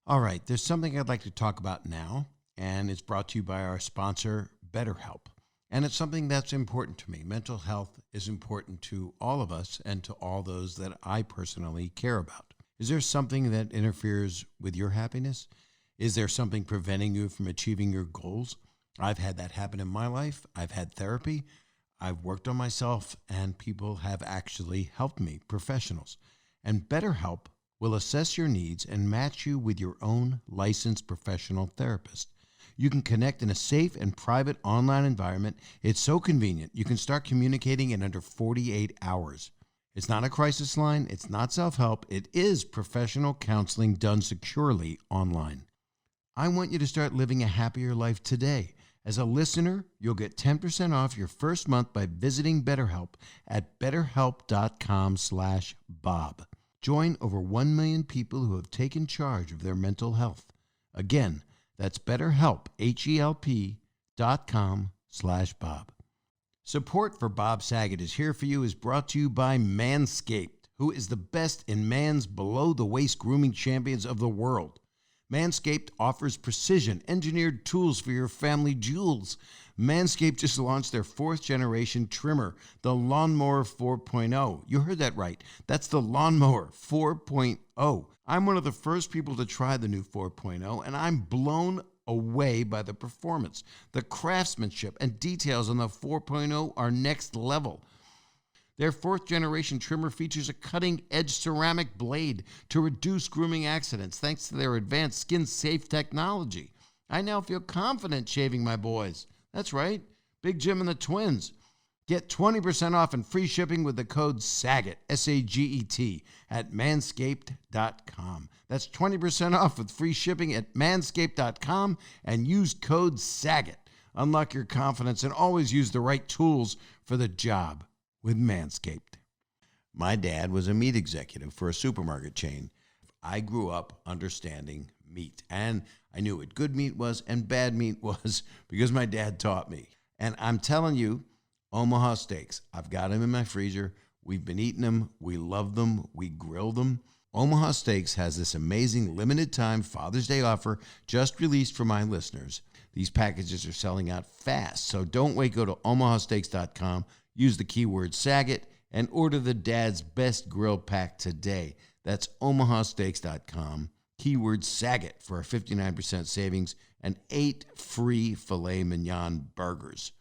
All right, there's something I'd like to talk about now, and it's brought to you by our sponsor, BetterHelp. And it's something that's important to me. Mental health is important to all of us and to all those that I personally care about. Is there something that interferes with your happiness? Is there something preventing you from achieving your goals? I've had that happen in my life. I've had therapy. I've worked on myself, and people have actually helped me, professionals. And BetterHelp will assess your needs and match you with your own licensed professional therapist. You can connect in a safe and private online environment. It's so convenient. You can start communicating in under 48 hours. It's not a crisis line. It's not self-help. It is professional counseling done securely online. I want you to start living a happier life today. As a listener, you'll get 10% off your first month by visiting BetterHelp at betterhelp.com/Bob. Join over 1 million people who have taken charge of their mental health. Again, that's BetterHelp, HELP.com/Bob. Support for Bob Saget is Here For You is brought to you by Manscaped, who is the best in man's below-the-waist grooming champions of the world. Manscaped offers precision-engineered tools for your family jewels. Manscaped just launched their 4th-generation trimmer, the Lawnmower 4.0. You heard that right. That's the Lawnmower 4.0. I'm one of the first people to try the new 4.0, and I'm blown away by the performance. The craftsmanship and details on the 4.0 are next level. Their 4th-generation trimmer features a cutting-edge ceramic blade to reduce grooming accidents thanks to their advanced skin-safe technology. I now feel confident shaving my boys. That's right, Big Jim and the twins. Get 20% off and free shipping with the code SAGET, S-A-G-E-T, at manscaped.com. That's 20% off with free shipping at manscaped.com and use code SAGET. Unlock your confidence and always use the right tools for the job with Manscaped. My dad was a meat executive for a supermarket chain. I grew up understanding meat, and I knew what good meat was and bad meat was because my dad taught me. And I'm telling you, Omaha steaks, I've got them in my freezer. We've been eating them. We love them. We grill them. Omaha Steaks has this amazing limited time Father's Day offer just released for my listeners. These packages are selling out fast, so don't wait. Go to omahasteaks.com, use the keyword Saget, and order the Dad's Best Grill Pack today. That's omahasteaks.com, keyword Saget for a 59% savings and 8 free filet mignon burgers.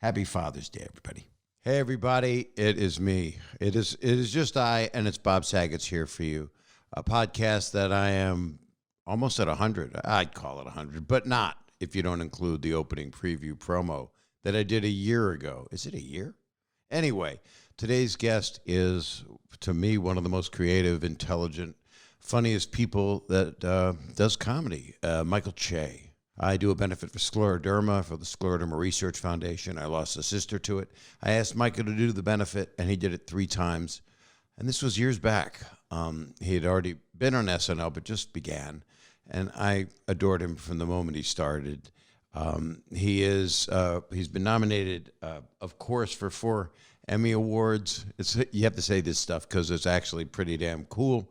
Happy Father's Day, everybody. Hey, everybody. It is me. It is just I, and it's Bob Saget's Here For You, a podcast that I am almost at 100. I'd call it 100, but not if you don't include the opening preview promo that I did a year ago. Is it a year? Anyway, today's guest is, to me, one of the most creative, intelligent, funniest people that does comedy, Michael Che. I do a benefit for scleroderma, for the Scleroderma Research Foundation. I lost a sister to it. I asked Michael to do the benefit, and he did it 3 times. And this was years back. He had already been on SNL, but just began. And I adored him from the moment he started. He's been nominated, of course, for 4 Emmy Awards. You have to say this stuff because it's actually pretty damn cool.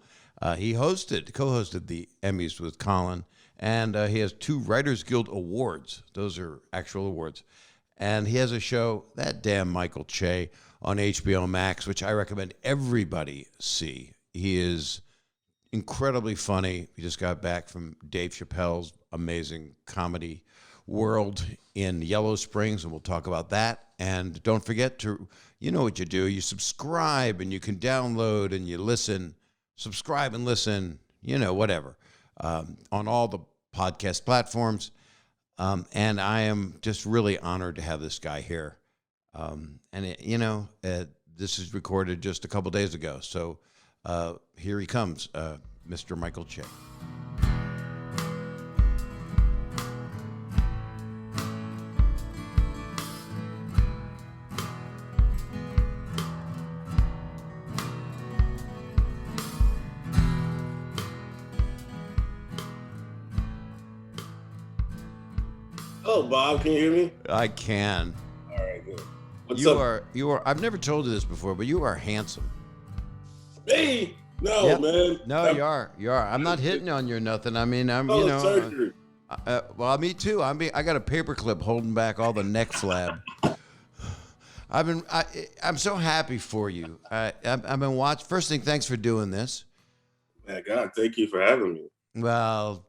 He co-hosted the Emmys with Colin. And he has 2 Writers Guild Awards. Those are actual awards. And he has a show, That Damn Michael Che, on HBO Max, which I recommend everybody see. He is incredibly funny. He just got back from Dave Chappelle's amazing comedy world in Yellow Springs, and we'll talk about that. And don't forget to, you know what you do. You subscribe, and you can download, and you listen. Subscribe and listen, whatever, on all the podcast platforms. And I am just really honored to have this guy here. This is recorded just a couple days ago. So here he comes, Mr. Michael Che. Hello, Bob. Can you hear me? I can. All right, good. What's up? You are. I've never told you this before, but you are handsome. Hey, No, Yep. man. No, I'm you are. You are. I'm not hitting on you or nothing. I mean, I'm, you oh, know, surgery. well, me too. I got a paperclip holding back all the neck flab. I'm so happy for you. I've been watching. First thing, thanks for doing this. Man, God, thank you for having me. Well,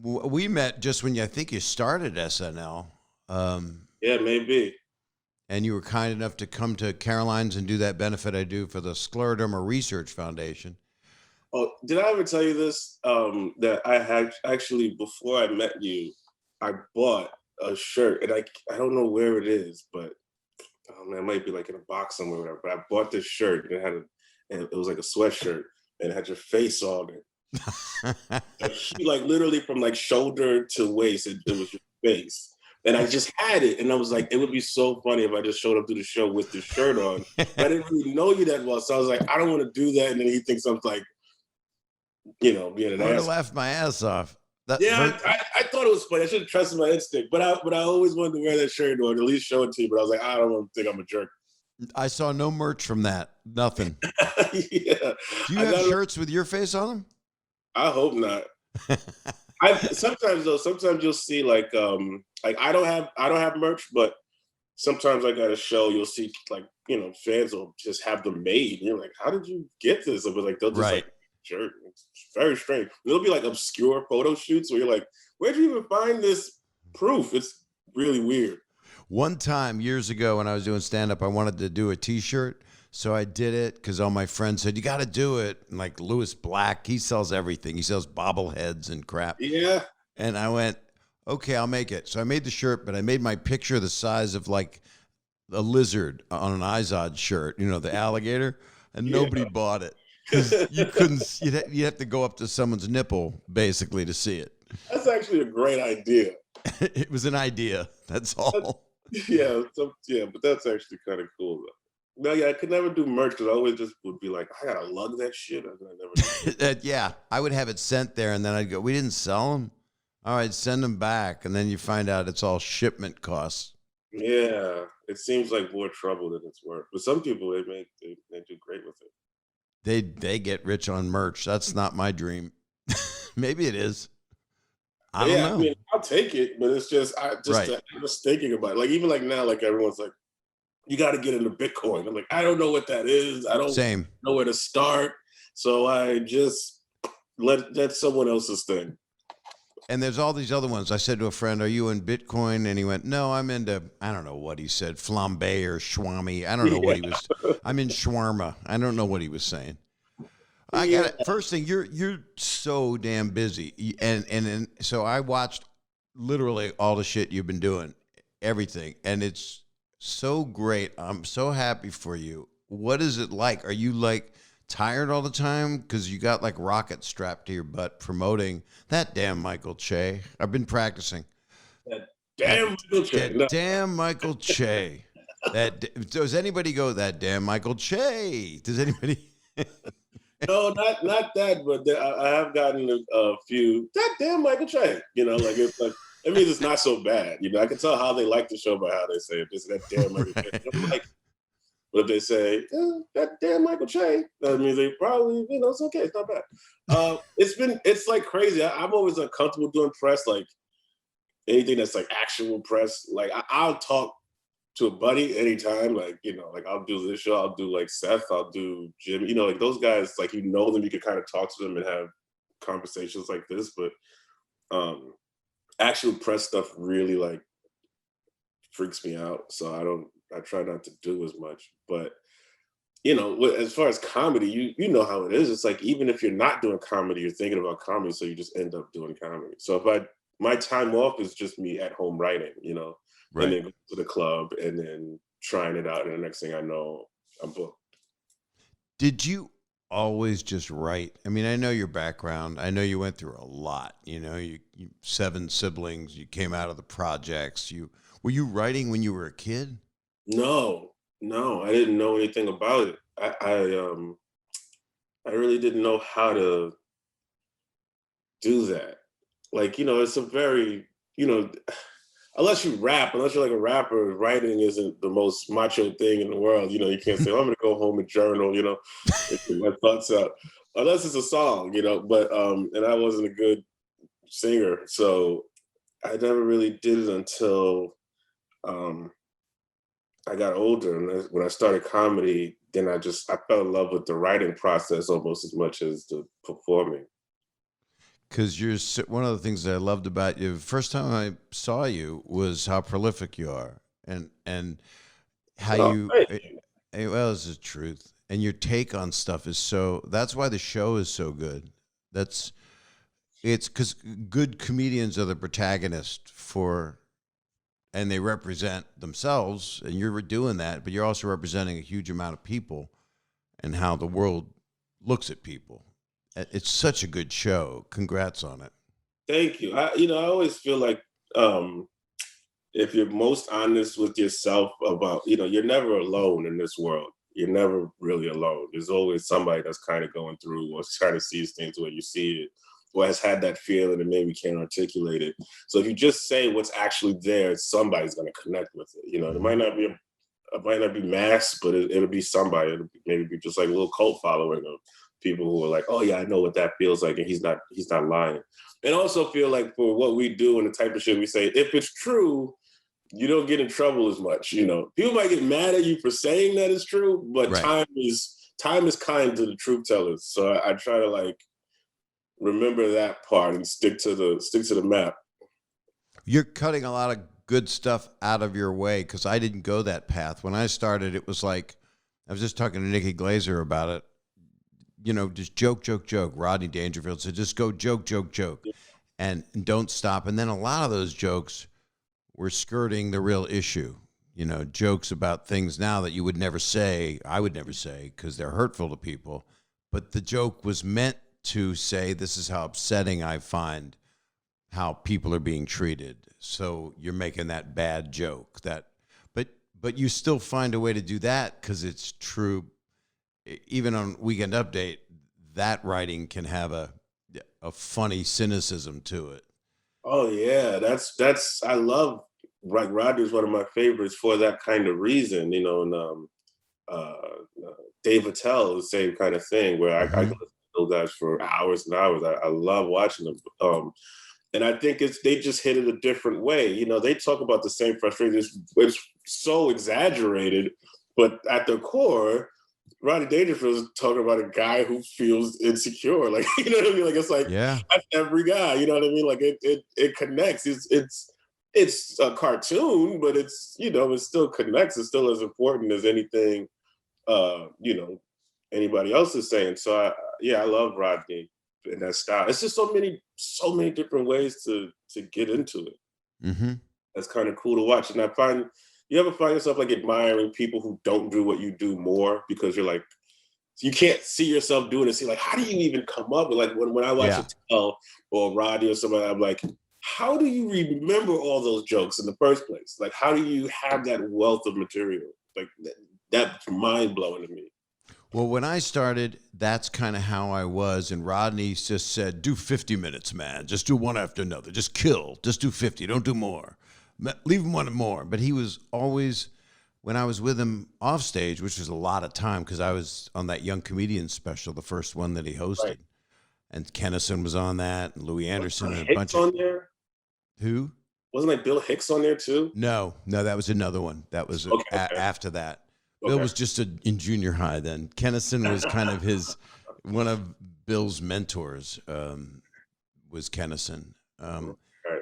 we met just when I think you started SNL, Yeah, maybe. and you were kind enough to come to Caroline's and do that benefit I do for the Scleroderma Research Foundation. Oh, did I ever tell you this? That I had actually before I met you, I bought a shirt, and I don't know where it is, but it might be like in a box somewhere, or whatever. But I bought this shirt, and and it was like a sweatshirt, and it had your face on it. Like literally from like shoulder to waist, it was your face. And I just had it, and I was like, it would be so funny if I just showed up to the show with this shirt on. But I didn't really know you that well, so I was like, I don't want to do that, and then he thinks I'm like, being an I would have ass. laughed my ass off. Yeah, I thought it was funny. I should have trusted my instinct, but I always wanted to wear that shirt or at least show it to you. But I was like, I don't want to think I'm a jerk. I saw no merch from that. Nothing. Yeah, Do you have shirts with your face on them? I hope not. Sometimes you'll see like I don't have merch, but sometimes like at a show you'll see like fans will just have them made. And you're like, how did you get this? But like they'll just like shirt. It's very strange. It'll be like obscure photo shoots where you're like, where'd you even find this proof? It's really weird. One time years ago when I was doing stand-up, I wanted to do a T-shirt. So I did it because all my friends said, you got to do it. And like Lewis Black, he sells everything. He sells bobbleheads and crap. Yeah. And I went, okay, I'll make it. So I made the shirt, but I made my picture the size of like a lizard on an Izod shirt, the alligator. And nobody bought it because you couldn't, you'd have to go up to someone's nipple basically to see it. That's actually a great idea. It was an idea. That's all. But that's actually kind of cool though. No, yeah, I could never do merch because I always just would be like, I gotta lug that shit. Yeah, I would have it sent there, and then I'd go, we didn't sell them. All right, send them back, and then you find out it's all shipment costs. Yeah, it seems like more trouble than it's worth. But some people they do great with it. They get rich on merch. That's not my dream. Maybe it is. I don't know. I mean, I'll take it, but it's just I was thinking about it. Like even like now, like everyone's like, you got to get into Bitcoin. I'm like, I don't know what that is. I don't know where to start. So I just let someone else's thing. And there's all these other ones. I said to a friend, are you in Bitcoin? And he went, no, I'm into, I don't know what he said, flambe or shwami. I don't know what he was. I'm in shawarma. I don't know what he was saying. I got it. First thing, you're so damn busy. And so I watched literally all the shit you've been doing, everything. And it's so great. I'm so happy for you. What is it like? Are you like tired all the time? Because you got like rockets strapped to your butt promoting that damn Michael Che. I've been practicing. That damn Michael Che. That damn Michael Che. Does anybody go, that damn Michael Che? Does anybody? No, not that, but I have gotten a few, that damn Michael Che. It's like, it means it's not so bad. I can tell how they like the show by how they say it. Just that damn Michael Che. But if they say, that damn Michael Che, that means they probably, it's okay. It's not bad. It's like crazy. I'm always uncomfortable doing press, like anything that's like actual press. Like I'll talk to a buddy anytime, like I'll do this show, I'll do like Seth, I'll do Jim, like those guys, like them, you can kind of talk to them and have conversations like this, but actual press stuff really like freaks me out, so I try not to do as much. But as far as comedy, you know how it is. It's like even if you're not doing comedy, you're thinking about comedy, so you just end up doing comedy. So if my time off is just me at home writing, Right. And then go to the club and then trying it out. And the next thing I know, I'm booked. Did you always just write? I mean, I know your background. I know you went through a lot. You 7 siblings. You came out of the projects. Were you writing when you were a kid? No, I didn't know anything about it. I really didn't know how to do that. Like, it's a very, unless you rap, unless you're like a rapper, writing isn't the most macho thing in the world. You know, you can't say, oh, I'm going to go home and journal, you know, and get my thoughts out. Unless it's a song, you know, but, and I wasn't a good singer. So I never really did it until I got older. And when I started comedy, then I fell in love with the writing process almost as much as the performing. Because one of the things that I loved about you, first time I saw you, was how prolific you are, and how Oh, you, thank you. well, it's the truth, and your take on stuff is so. That's why the show is so good. It's because good comedians are the protagonist and they represent themselves, and you're doing that, but you're also representing a huge amount of people and how the world looks at people. It's such a good show. Congrats on it. Thank you. I always feel like if you're most honest with yourself about, you're never alone in this world. You're never really alone. There's always somebody that's kind of going through or trying to see things the way you see it, or has had that feeling and maybe can't articulate it. So if you just say what's actually there, somebody's going to connect with it. It might not be mass, but it'll be somebody. It'll maybe be just like a little cult following of people who are like, oh yeah, I know what that feels like, and he's not lying. And also feel like for what we do and the type of shit we say, if it's true, you don't get in trouble as much. People might get mad at you for saying that it's true, but Right. time is kind to the truth tellers. So I try to like remember that part and stick to the map. You're cutting a lot of good stuff out of your way, because I didn't go that path. When I started, it was like, I was just talking to Nikki Glazer about it. Just joke, joke, joke. Rodney Dangerfield said, just go joke, joke, joke, and don't stop. And then a lot of those jokes were skirting the real issue. Jokes about things now that you would never say, I would never say, because they're hurtful to people. But the joke was meant to say, this is how upsetting I find how people are being treated. So you're making that bad joke. But you still find a way to do that because it's true. Even on Weekend Update, that writing can have a funny cynicism to it. Oh yeah, I love, like, Rodney's one of my favorites for that kind of reason, and uh, Dave Attell, the same kind of thing where I can listen to those guys for hours and hours. I love watching them. And I think they just hit it a different way. They talk about the same frustration. It's so exaggerated, but at the core, Rodney Dangerfield is talking about a guy who feels insecure. Like, you know what I mean? Like, it's like, Yeah. that's every guy, you know what I mean? Like it connects. It's a cartoon, but it still connects. It's still as important as anything, anybody else is saying. So I love Rodney in that style. It's just so many different ways to get into it. Mm-hmm. That's kind of cool to watch. And I find, you ever find yourself like admiring people who don't do what you do more because you're like, you can't see yourself doing it. See, like, how do you even come up with, like, when I watch Attell or Rodney or somebody, I'm like, how do you remember all those jokes in the first place? Like, how do you have that wealth of material? Like, that's mind blowing to me. Well, when I started, that's kind of how I was. And Rodney just said, do 50 minutes, man. Just do one after another. Just kill. Just do 50. Don't do more. Leave him one more. But he was always, when I was with him off stage, which was a lot of time because I was on that Young Comedian special, the first one that he hosted. Right. And Kennison was on that, and Louis Anderson, and a bunch on there? Who? Wasn't like Bill Hicks on there too? No, that was another one. That was after that. Okay. Bill was just in junior high then. Kennison was kind of one of Bill's mentors, was Kennison. And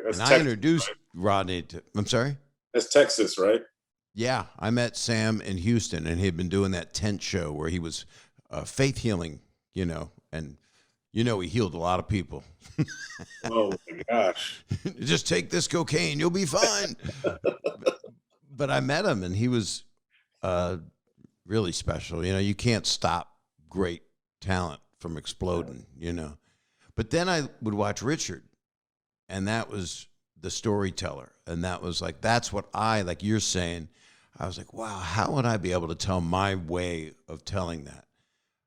Texas, I introduced Rodney to, I'm sorry? That's Texas, right? Yeah. I met Sam in Houston, and he had been doing that tent show where he was faith healing, and he healed a lot of people. Oh my gosh. Just take this cocaine, you'll be fine. But I met him, and he was really special. You can't stop great talent from exploding, But then I would watch Richard, and that was the storyteller. And that was like, that's what like you're saying, I was like, wow, how would I be able to tell my way of telling that?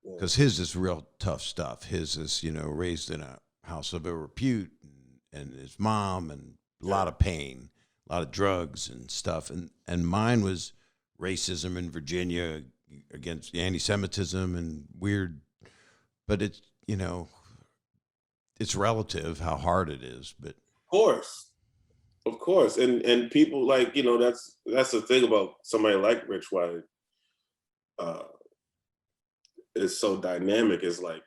Because his is real tough stuff. His is, raised in a house of ill repute, and his mom, and a lot of pain. a lot of drugs and stuff. And mine was racism in Virginia against anti-Semitism and weird, but it's, you know, it's relative how hard it is, but Of course. And people like, you know, that's the thing about somebody like Rich White, uh, is so dynamic, is like,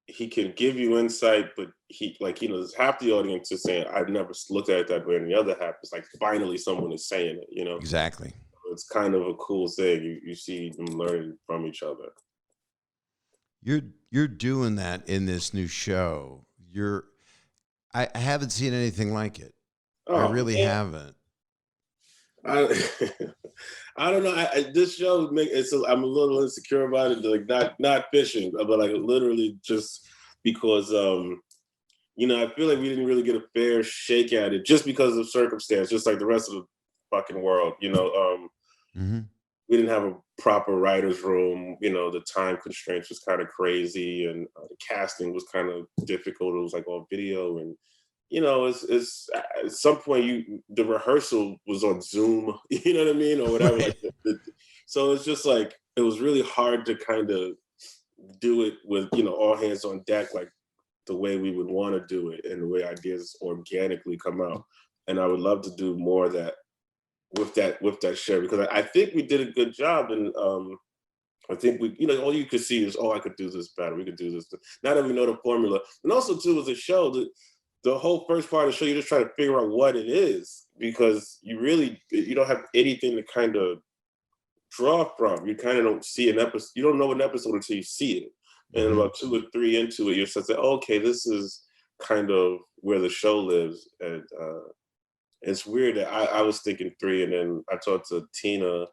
he can give you insight, but he, like, you know, there's half the audience is saying, I've never looked at it that way. And the other half is like, finally someone is saying it, you know? exactly. It's kind of a cool thing. You see them learning from each other. You're doing that in this new show. I haven't seen anything like it. I really haven't. I, I don't know. This show I'm a little insecure about it. Like not fishing, but like literally just because you know, I feel like we didn't really get a fair shake at it just because of circumstance, just like the rest of the fucking world. You know, we didn't have a proper writer's room. You know, the time constraints was kind of crazy, and the casting was kind of difficult. It was like all video, and you know, it's at some point the rehearsal was on Zoom. You know what I mean, or whatever. Like so it's just like it was really hard to kind of do it with, you know, all hands on deck, like the way we would want to do it and the way ideas organically come out. And I would love to do more of that with that show, because I think we did a good job. And I think we, you know, all you could see is, oh, I could do this better. We could do this. Now that we know the formula. And also too, as a show, the whole first part of the show, you're just trying to figure out what it is, because you don't have anything to kind of draw from. You kind of don't see an episode. You don't know an episode until you see it. And about 2 or 3 into it, you're just like, okay, this is kind of where the show lives. And it's weird that I was thinking 3, and then I talked to Tina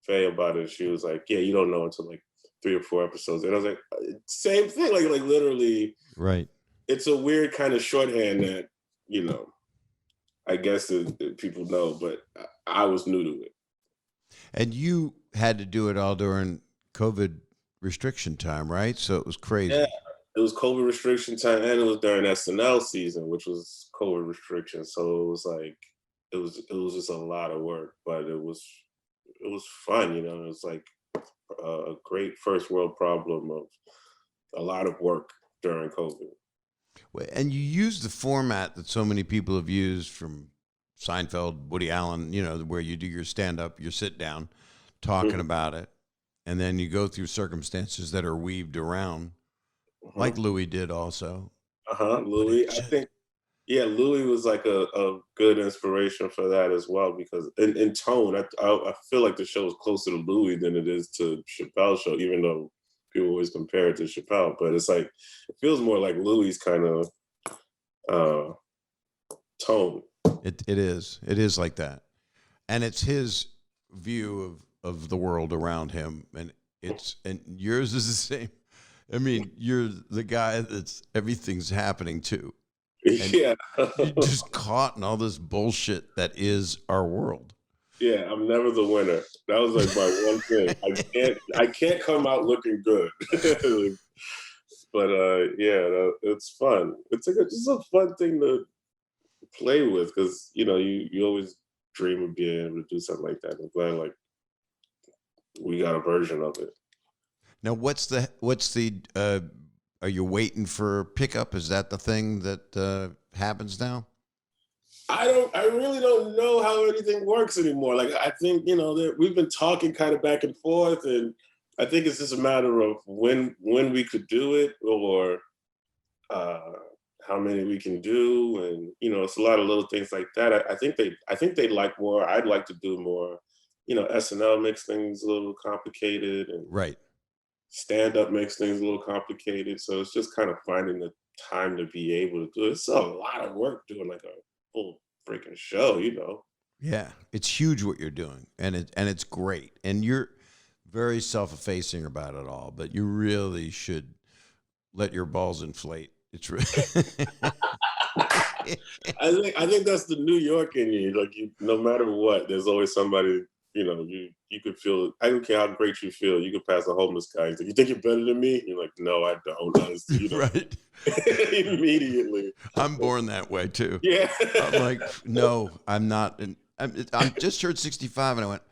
Fey about it. She was like, yeah, you don't know until like 3 or 4 episodes. And I was like, same thing, like literally. Right. It's a weird kind of shorthand that, you know, I guess that people know, but I was new to it. And you had to do it all during COVID restriction time, right? So it was crazy. Yeah, it was COVID restriction time, and it was during SNL season, which was COVID restriction. So it was like, it was just a lot of work, but it was fun, you know. It was like a great first world problem of a lot of work during COVID. And you use the format that so many people have used, from Seinfeld, Woody Allen, you know, where you do your stand-up, your sit-down, talking about it, and then you go through circumstances that are weaved around, like Louis did also. Louis, I think, yeah, Louis was like a good inspiration for that as well, because in tone, I feel like the show is closer to Louis than it is to Chappelle's show, even though people always compare it to Chappelle, but it's like, it feels more like Louis' kind of tone. It is like that. And it's his view of the world around him. And yours is the same. I mean, you're the guy that's everything's happening to. And yeah. You're just caught in all this bullshit that is our world. Yeah, I'm never the winner. That was like my one thing. I can't come out looking good. But yeah, it's fun. It's a fun thing to play with, because you know you always dream of being able to do something like that. I'm glad like we got a version of it. Now, what's the are you waiting for pickup? Is that the thing that happens now? I really don't know how anything works anymore. Like, I think, you know, that we've been talking kind of back and forth, and I think it's just a matter of when we could do it, or how many we can do. And, you know, it's a lot of little things like that. I think they'd like more. I'd like to do more. You know, SNL makes things a little complicated, and right. Stand-up makes things a little complicated. So it's just kind of finding the time to be able to do it. It's a lot of work doing like a full freaking show, you know. Yeah, it's huge what you're doing, and it's great, and you're very self-effacing about it all. But you really should let your balls inflate. It's really. I think that's the New York in you. Like, no matter what, there's always somebody. You know, you could feel. I don't care how great you feel. You could pass a homeless guy. He's like, you think you're better than me? You're like, no, I don't. Honestly, you know? Right. Immediately. I'm born that way too. Yeah. I'm like, no, I'm not. I'm just turned 65, and I went,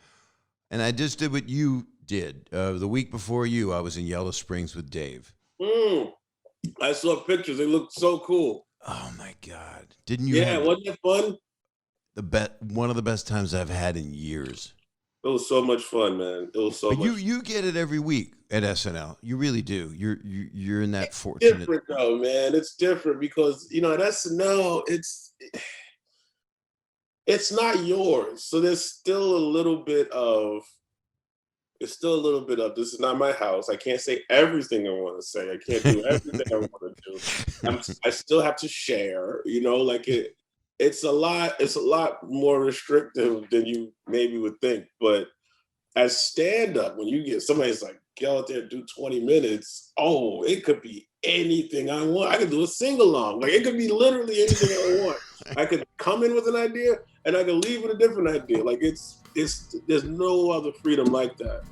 and I just did what you did. The week before you, I was in Yellow Springs with Dave. I saw pictures. They looked so cool. Oh my God! Didn't you? Yeah, wasn't it fun? One of the best times I've had in years. It was so much fun, man. It was so but much. You get it every week at SNL. You really do. You're in that fortunate. It's different though, man. It's different because at SNL, it's not yours. So there's still a little bit of. It's still a little bit of, this is not my house. I can't say everything I want to say. I can't do everything I want to do. I still have to share, it's a lot more restrictive than you maybe would think. But as stand-up, when you get somebody's like, go out there and do 20 minutes, it could be anything I want. I could do a sing-along. Like, it could be literally anything I want. I could come in with an idea and I could leave with a different idea. Like, there's no other freedom like that.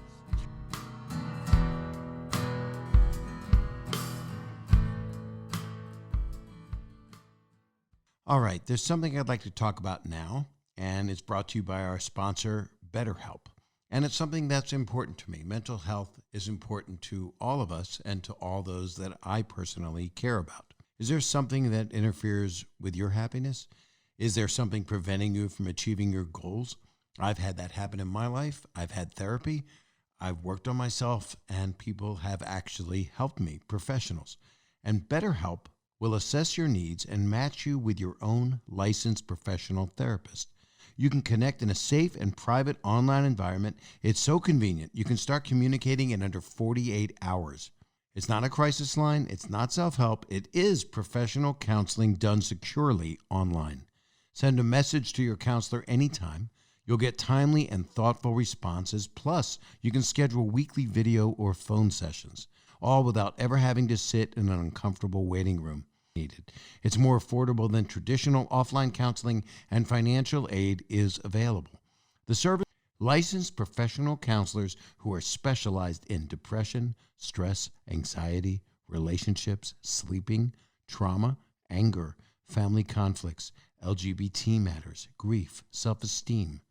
All right, there's something I'd like to talk about now, and it's brought to you by our sponsor, BetterHelp. And it's something that's important to me. Mental health is important to all of us and to all those that I personally care about. Is there something that interferes with your happiness? Is there something preventing you from achieving your goals? I've had that happen in my life. I've had therapy. I've worked on myself, and people have actually helped me, professionals. And BetterHelp will assess your needs and match you with your own licensed professional therapist. You can connect in a safe and private online environment. It's so convenient. You can start communicating in under 48 hours. It's not a crisis line. It's not self-help. It is professional counseling done securely online. Send a message to your counselor anytime. You'll get timely and thoughtful responses. Plus, you can schedule weekly video or phone sessions, all without ever having to sit in an uncomfortable waiting room. It's more affordable than traditional offline counseling, and financial aid is available. The service licensed professional counselors who are specialized in depression, stress, anxiety, relationships, sleeping, trauma, anger, family conflicts, LGBT matters, grief, self-esteem.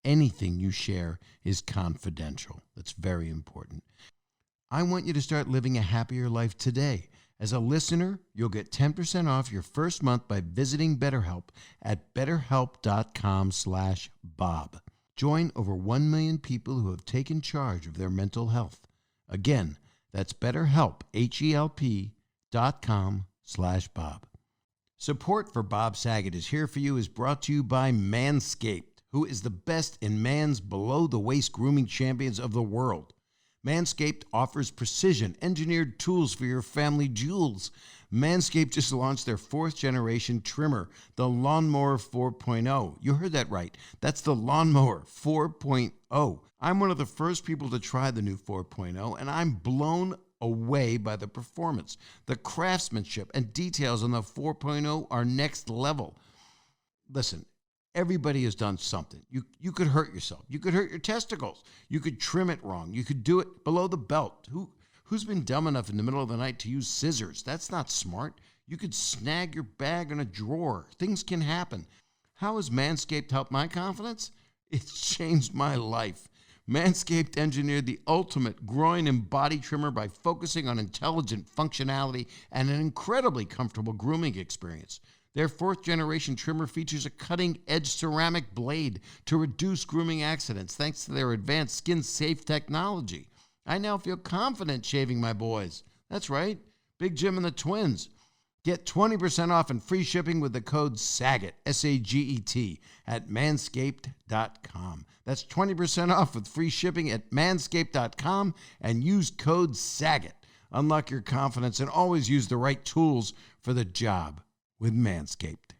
Anything you share is confidential. That's very important. I want you to start living a happier life today. As a listener, you'll get 10% off your first month by visiting BetterHelp at betterhelp.com/Bob. Join over 1 million people who have taken charge of their mental health. Again, that's BetterHelp, HELP.com/Bob. Support for Bob Saget is Here For You is brought to you by Manscaped, who is the best in man's below-the-waist grooming champions of the world. Manscaped offers precision-engineered tools for your family jewels. Manscaped just launched their 4th-generation trimmer, the Lawnmower 4.0. You heard that right. That's the Lawnmower 4.0. I'm one of the first people to try the new 4.0, and I'm blown away by the performance. The craftsmanship and details on the 4.0 are next level. Listen, everybody has done something. You could hurt yourself. You could hurt your testicles. You could trim it wrong. You could do it below the belt. Who's been dumb enough in the middle of the night to use scissors? That's not smart. You could snag your bag in a drawer. Things can happen. How has Manscaped helped my confidence? It's changed my life. Manscaped engineered the ultimate groin and body trimmer by focusing on intelligent functionality and an incredibly comfortable grooming experience. Their 4th-generation trimmer features a cutting-edge ceramic blade to reduce grooming accidents thanks to their advanced skin-safe technology. I now feel confident shaving my boys. That's right, Big Jim and the twins. Get 20% off and free shipping with the code SAGET, S-A-G-E-T, at manscaped.com. That's 20% off with free shipping at manscaped.com and use code SAGET. Unlock your confidence and always use the right tools for the job with Manscaped.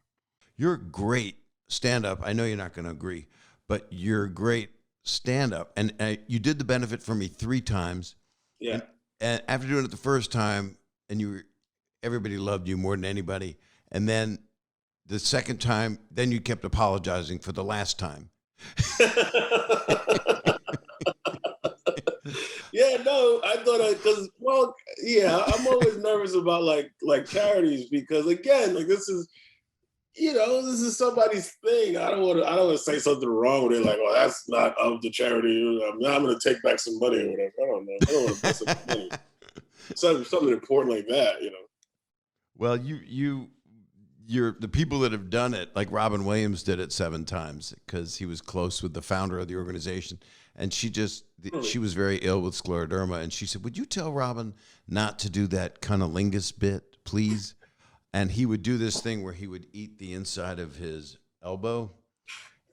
You're a great stand-up. I know you're not going to agree, but you're a great stand-up. And you did the benefit for me 3 times. Yeah. And after doing it the first time, and everybody loved you more than anybody. And then the second time, then you kept apologizing for the last time. Yeah, no, I thought I'm always nervous about like charities because again, like this is, this is somebody's thing. I don't want to say something wrong with it. Like, oh, that's not of the charity. I'm going to take back some money or whatever. I don't know. I don't want to mess up the money. Something important like that. Well, you're the people that have done it, like Robin Williams did it 7 times because he was close with the founder of the organization. And she was very ill with scleroderma. And she said, would you tell Robin not to do that cunnilingus bit, please? And he would do this thing where he would eat the inside of his elbow.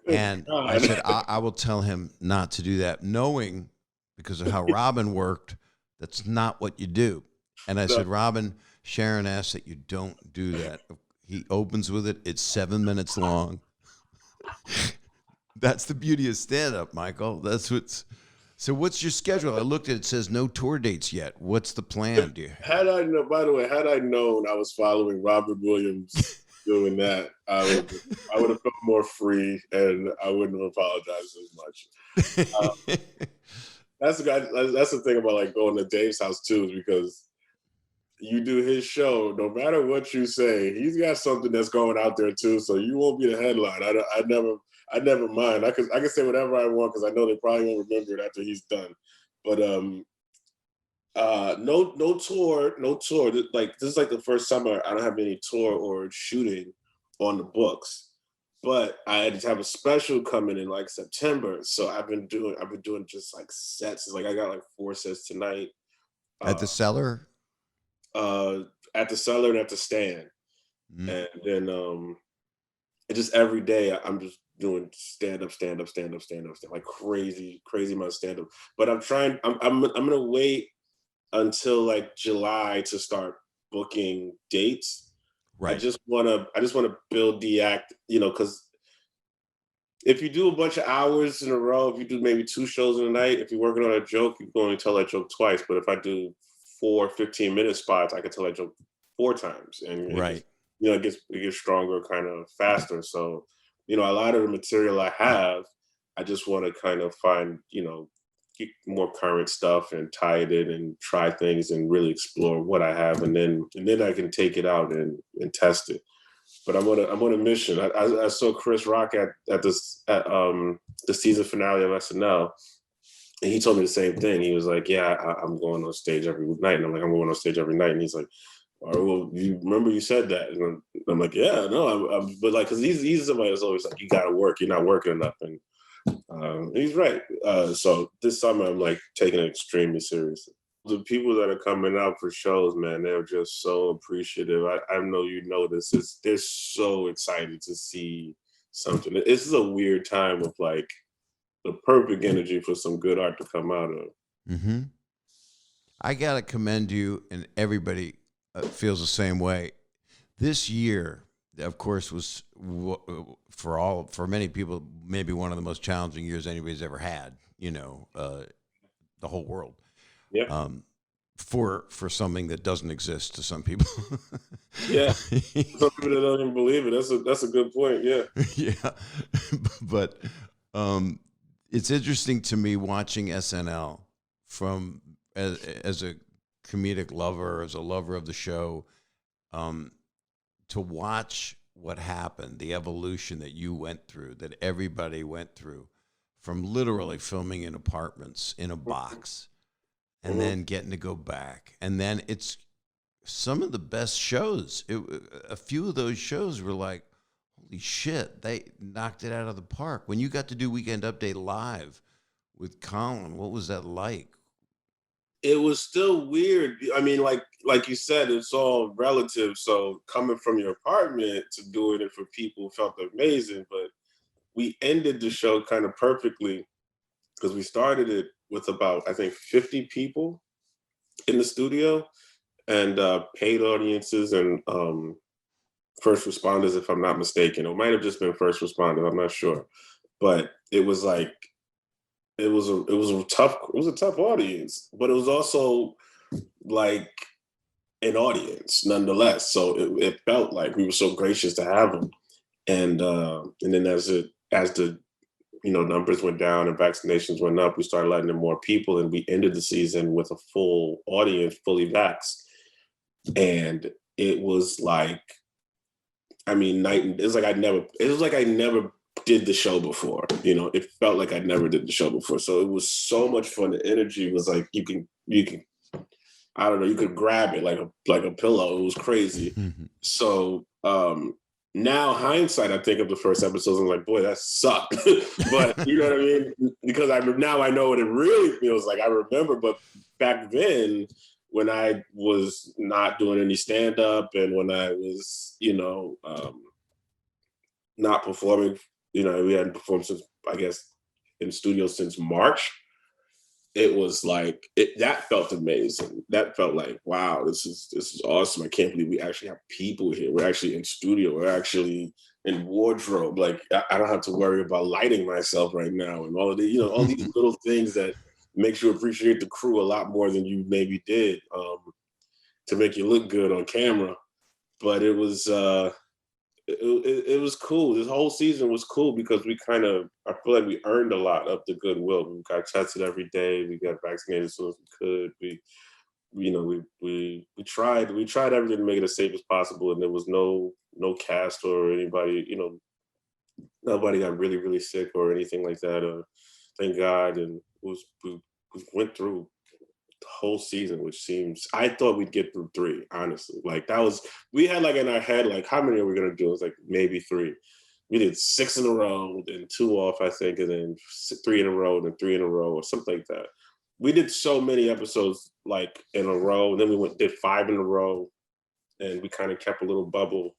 And I said, I will tell him not to do that, knowing because of how Robin worked, that's not what you do. And I said, Robin, Sharon asked that you don't do that. He opens with it. It's 7 minutes long. That's the beauty of stand-up, Michael. So what's your schedule? I looked at it. It says no tour dates yet. What's the plan, dear? Had I known I was following Robert Williams doing that, I would have felt more free and I wouldn't have apologized as much. That's the thing about like going to Dave's house too, is because you do his show, no matter what you say, he's got something that's going out there too. So you won't be the headline. I never mind. I can say whatever I want because I know they probably won't remember it after he's done. But no tour. Like this is like the first summer I don't have any tour or shooting on the books. But I just have a special coming in like September. So I've been doing just like sets. Like I got like 4 sets tonight. At the Cellar? At the Cellar and at the Stand. And then just every day I'm just doing stand up, like crazy amount of stand up. But I'm gonna wait until like July to start booking dates. Right. I just wanna build the act, because if you do a bunch of hours in a row, if you do maybe 2 shows in a night, if you're working on a joke, you can only tell that joke twice. But if I do 4 15-minute spots, I can tell that joke 4 times. And right. It gets stronger kind of faster. So, a lot of the material I have, I just want to kind of find, get more current stuff and tie it in and try things and really explore what I have. And then I can take it out and test it. But I'm on a mission. I saw Chris Rock at the season finale of SNL. And he told me the same thing. He was like, yeah, I'm going on stage every night. And I'm like, I'm going on stage every night. And he's like, all right, well, you remember you said that? And I'm like, yeah, no, but like, because he's somebody that's always like, you got to work. You're not working enough. And he's right. So this summer, I'm like taking it extremely seriously. The people that are coming out for shows, man, they're just so appreciative. I know you know this. They're so excited to see something. This is a weird time of like the perfect energy for some good art to come out of. Mm-hmm. I got to commend you, and everybody feels the same way. This year, of course, was for many people, maybe one of the most challenging years anybody's ever had, the whole world. Yeah. For something that doesn't exist to some people. Yeah. Some people that don't even believe it. That's a good point. Yeah. Yeah. But it's interesting to me watching SNL as a comedic lover, as a lover of the show, to watch what happened, the evolution that you went through, that everybody went through, from literally filming in apartments in a box and then getting to go back. And then it's some of the best shows. A few of those shows were like, holy shit, they knocked it out of the park. When you got to do Weekend Update live with Colin, what was that like? It was still weird. I mean, like you said, it's all relative. So coming from your apartment to doing it for people felt amazing. But we ended the show kind of perfectly because we started it with about, I think, 50 people in the studio and paid audiences and first responders, if I'm not mistaken. It might have just been first responders. I'm not sure. But it was like, it was a tough audience, but it was also like an audience nonetheless. So it felt like we were so gracious to have them. And then as the numbers went down and vaccinations went up, we started letting in more people, and we ended the season with a full audience, fully vaxxed. And it was like I mean, it was like I never did the show before. You know, it felt like I never did the show before. So it was so much fun. The energy was like you can I don't know, you could grab it like a pillow. It was crazy. So now hindsight, I think of the first episodes, I'm like, boy, that sucked. But you know what I mean? Because now I know what it really feels like. I remember, but back then when I was not doing any stand-up and when I was, not performing, we hadn't performed since, I guess, in studio since March. It was like that felt amazing. That felt like, wow, this is awesome. I can't believe we actually have people here. We're actually in studio. We're actually in wardrobe. Like I don't have to worry about lighting myself right now and all of the, all these little things that makes you appreciate the crew a lot more than you maybe did to make you look good on camera. But it was it was cool. This whole season was cool because I feel like we earned a lot of the goodwill. We got tested every day. We got vaccinated as soon as we could. We tried everything to make it as safe as possible, and there was no cast or anybody, nobody got really, really sick or anything like that. Thank God. And we went through the whole season, which I thought we'd get through 3, honestly. Like we had like in our head, like how many are we gonna do? It's like maybe 3. We did 6 in a row, then 2 off, I think, and then 3 in a row, and then 3 in a row, or something like that. We did so many episodes like in a row, and then we did 5 in a row, and we kind of kept a little bubble.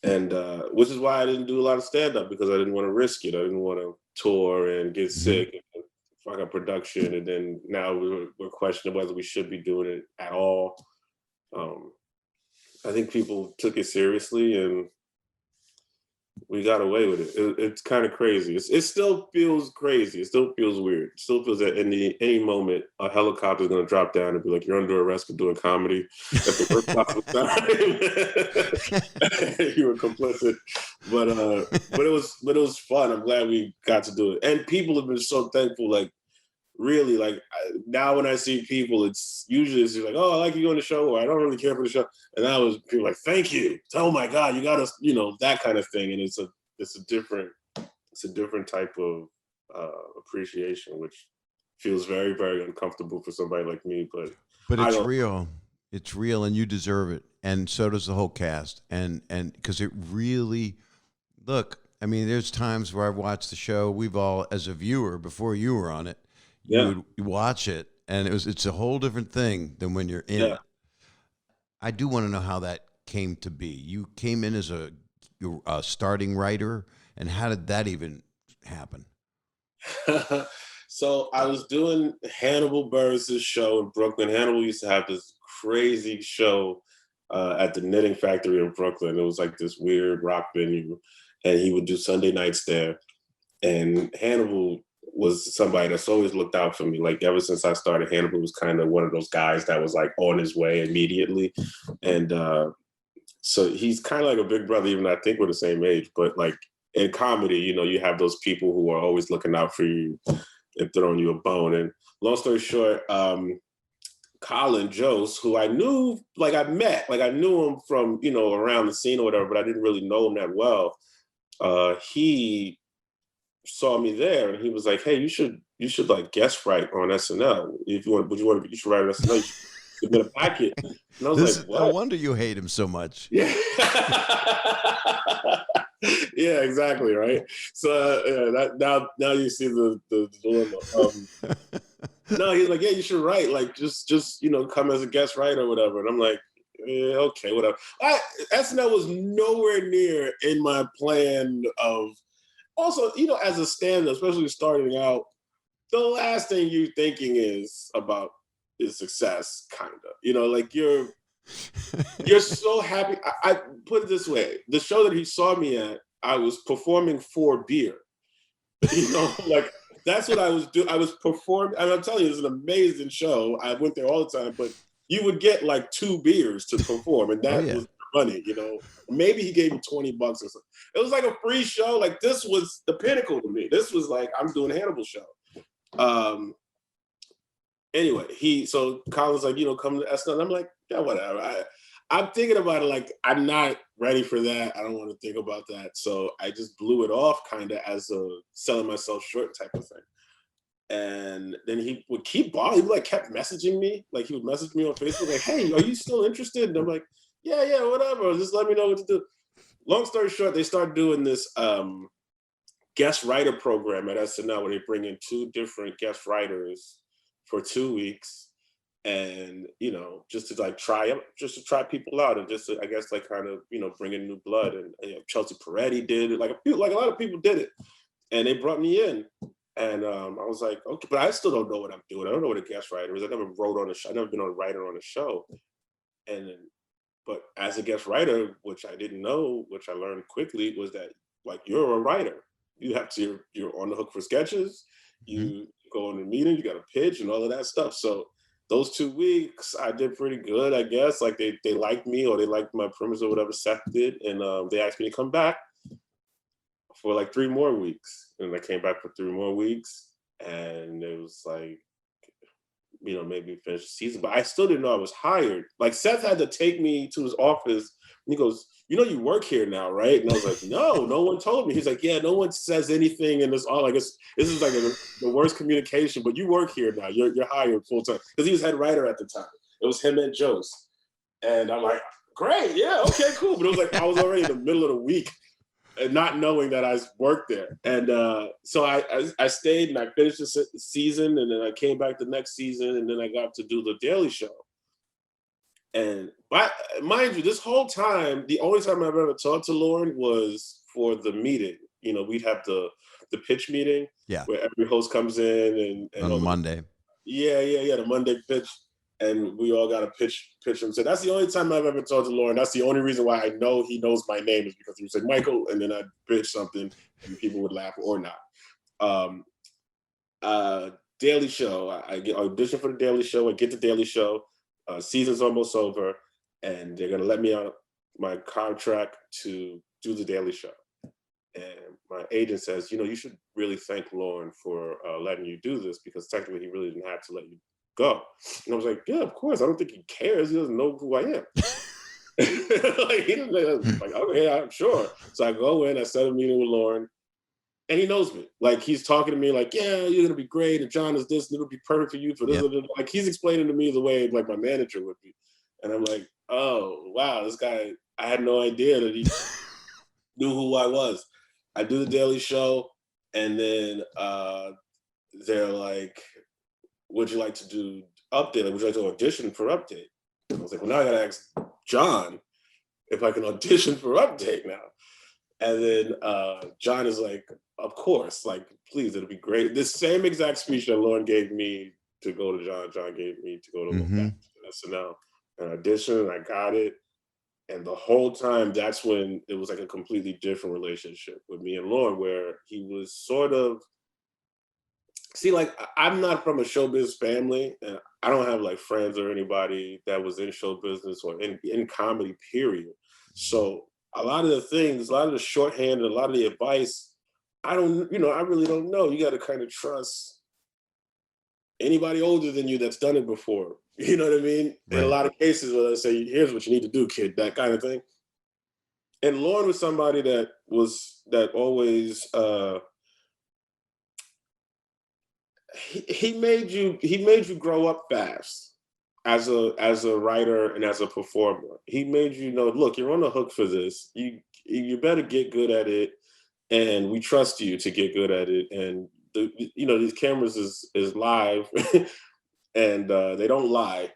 And which is why I didn't do a lot of stand-up, because I didn't want to risk it. I didn't want to tour and get sick and fuck up production, and then now we're questioning whether we should be doing it at all. I think people took it seriously, and we got away with it. It's kind of crazy. It still feels crazy. It still feels weird. It still feels that any moment a helicopter is going to drop down and be like, "You're under arrest for doing comedy at the worst possible time." You were complicit, but it was fun. I'm glad we got to do it, and people have been so thankful. Like really, like now when I see people, it's usually like, "Oh, I like you on the show," or "I don't really care for the show." And that was people like, "Thank you, oh my God, you got us," that kind of thing. And it's a different type of appreciation, which feels very, very uncomfortable for somebody like me. But it's real. It's real, and you deserve it, and so does the whole cast. And because it really, look, I mean, there's times where I've watched the show. We've all, as a viewer, before you were on it, you would watch it, and it's a whole different thing than when you're in it. I do want to know how that came to be. You came in as a starting writer, and how did that even happen? So I was doing Hannibal Buress' show in Brooklyn. Hannibal used to have this crazy show at the Knitting Factory in Brooklyn. It was like this weird rock venue, and he would do Sunday nights there. And Hannibal was somebody that's always looked out for me. Like ever since I started, Hannibal was kind of one of those guys that was like on his way immediately. And so he's kind of like a big brother, even though I think we're the same age. But like in comedy, you have those people who are always looking out for you and throwing you a bone. And long story short, Colin Jost, who I knew, like I met, like I knew him from, around the scene or whatever, but I didn't really know him that well. He saw me there, and he was like, "Hey, you should like guest write on SNL. If you want, you should write on SNL. You should submit a packet." And I was like, "What?" No wonder you hate him so much. Yeah. Yeah, exactly, right. So now you see the dilemma. No, he's like, "Yeah, you should write. Like, just come as a guest writer or whatever." And I'm like, "Yeah, okay, whatever." SNL was nowhere near in my plan of. Also, as a stand-up, especially starting out, the last thing you're thinking is about is success, kind of. Like you're so happy. I put it this way: the show that he saw me at, I was performing for beer. Like that's what I was doing. I was performing, and I'm telling you, it's an amazing show. I went there all the time, but you would get like 2 beers to perform, and that was money. Maybe he gave me $20 or something. It was like a free show. Like this was the pinnacle to me. This was like I'm doing Hannibal show. Anyway, so Colin's like, come to SNL. I'm like, yeah, whatever. I'm thinking about it like I'm not ready for that. I don't want to think about that. So I just blew it off kind of as a selling myself short type of thing. And then he would keep bothering. He like kept messaging me. Like he would message me on Facebook, like, "Hey, are you still interested?" And I'm like, "Yeah, whatever. Just let me know what to do." Long story short, they started doing this guest writer program at SNL where they bring in 2 different guest writers for 2 weeks, and just to like just to try people out, and just to, I guess, like kind of bring in new blood. And Chelsea Peretti did it. Like a lot of people did it, and they brought me in. And I was like, okay, but I still don't know what I'm doing. I don't know what a guest writer is. I never wrote on a show. I've never been a writer on a show. But as a guest writer, which I didn't know, which I learned quickly, was that like you're a writer. You have to, you're on the hook for sketches. You go in a meeting, you got to pitch and all of that stuff. So those 2 weeks, I did pretty good, I guess. Like they liked me, or they liked my premise or whatever Seth did. And they asked me to come back for like 3 more weeks. And I came back for 3 more weeks. And it was like, maybe finish the season. But I still didn't know I was hired. Like Seth had to take me to his office. And he goes, you work here now, right? And I was like, no one told me. He's like, yeah, no one says anything in this. All I guess this is like the worst communication, but you work here now. You're hired full time. Because he was head writer at the time. It was him and Joe's. And I'm like, great, yeah, okay, cool. But it was like I was already in the middle of the week and not knowing that I worked there. And so I stayed and I finished the season, and then I came back the next season, and then I got to do the Daily Show. And mind you, this whole time, the only time I've ever talked to Lauren was for the meeting. We'd have the pitch meeting, where every host comes in and on Monday. The Monday pitch, and we all got to pitch him. So that's the only time I've ever talked to Lauren. That's the only reason why I know he knows my name, is because he would say Michael, and then I'd pitch something, and people would laugh or not. Daily Show, I get audition for the Daily Show. I get the Daily Show. Season's almost over, and they're gonna let me out my contract to do the Daily Show. And my agent says, you should really thank Lauren for letting you do this, because technically he really didn't have to let you go. And I was like, yeah, of course. I don't think he cares. He doesn't know who I am. Like, he doesn't, like, okay, I'm sure. So I go in, I set a meeting with Lauren, and he knows me. Like, he's talking to me like, yeah, you're gonna be great, and John is this, and it'll be perfect for you for this. Yep. Like, he's explaining to me the way like my manager would be. And I'm like, oh wow, this guy, I had no idea that he knew who I was. I do the Daily Show, and then they're like, would you like to do Update? Like, would you like to audition for Update? And I was like, well, now I gotta ask John if I can audition for Update now. And then John is like, of course, like, please, it'll be great. This same exact speech that Lauren gave me to go to John gave me to go to SNL. And I auditioned, and I got it. And the whole time, that's when it was like a completely different relationship with me and Lauren, where he was sort of, like, I'm not from a showbiz family, and I don't have like friends or anybody that was in show business or in comedy, period. So a lot of the things, a lot of the shorthand, and a lot of the advice, I really don't know. You got to kind of trust anybody older than you that's done it before. You know what I mean? Right. In a lot of cases, where they say, here's what you need to do, kid, that kind of thing. And Lauren was somebody that always, he made you grow up fast as a writer and as a performer. He made you know, look, you're on the hook for this. You better get good at it, and we trust you to get good at it. And these cameras is live, and they don't lie.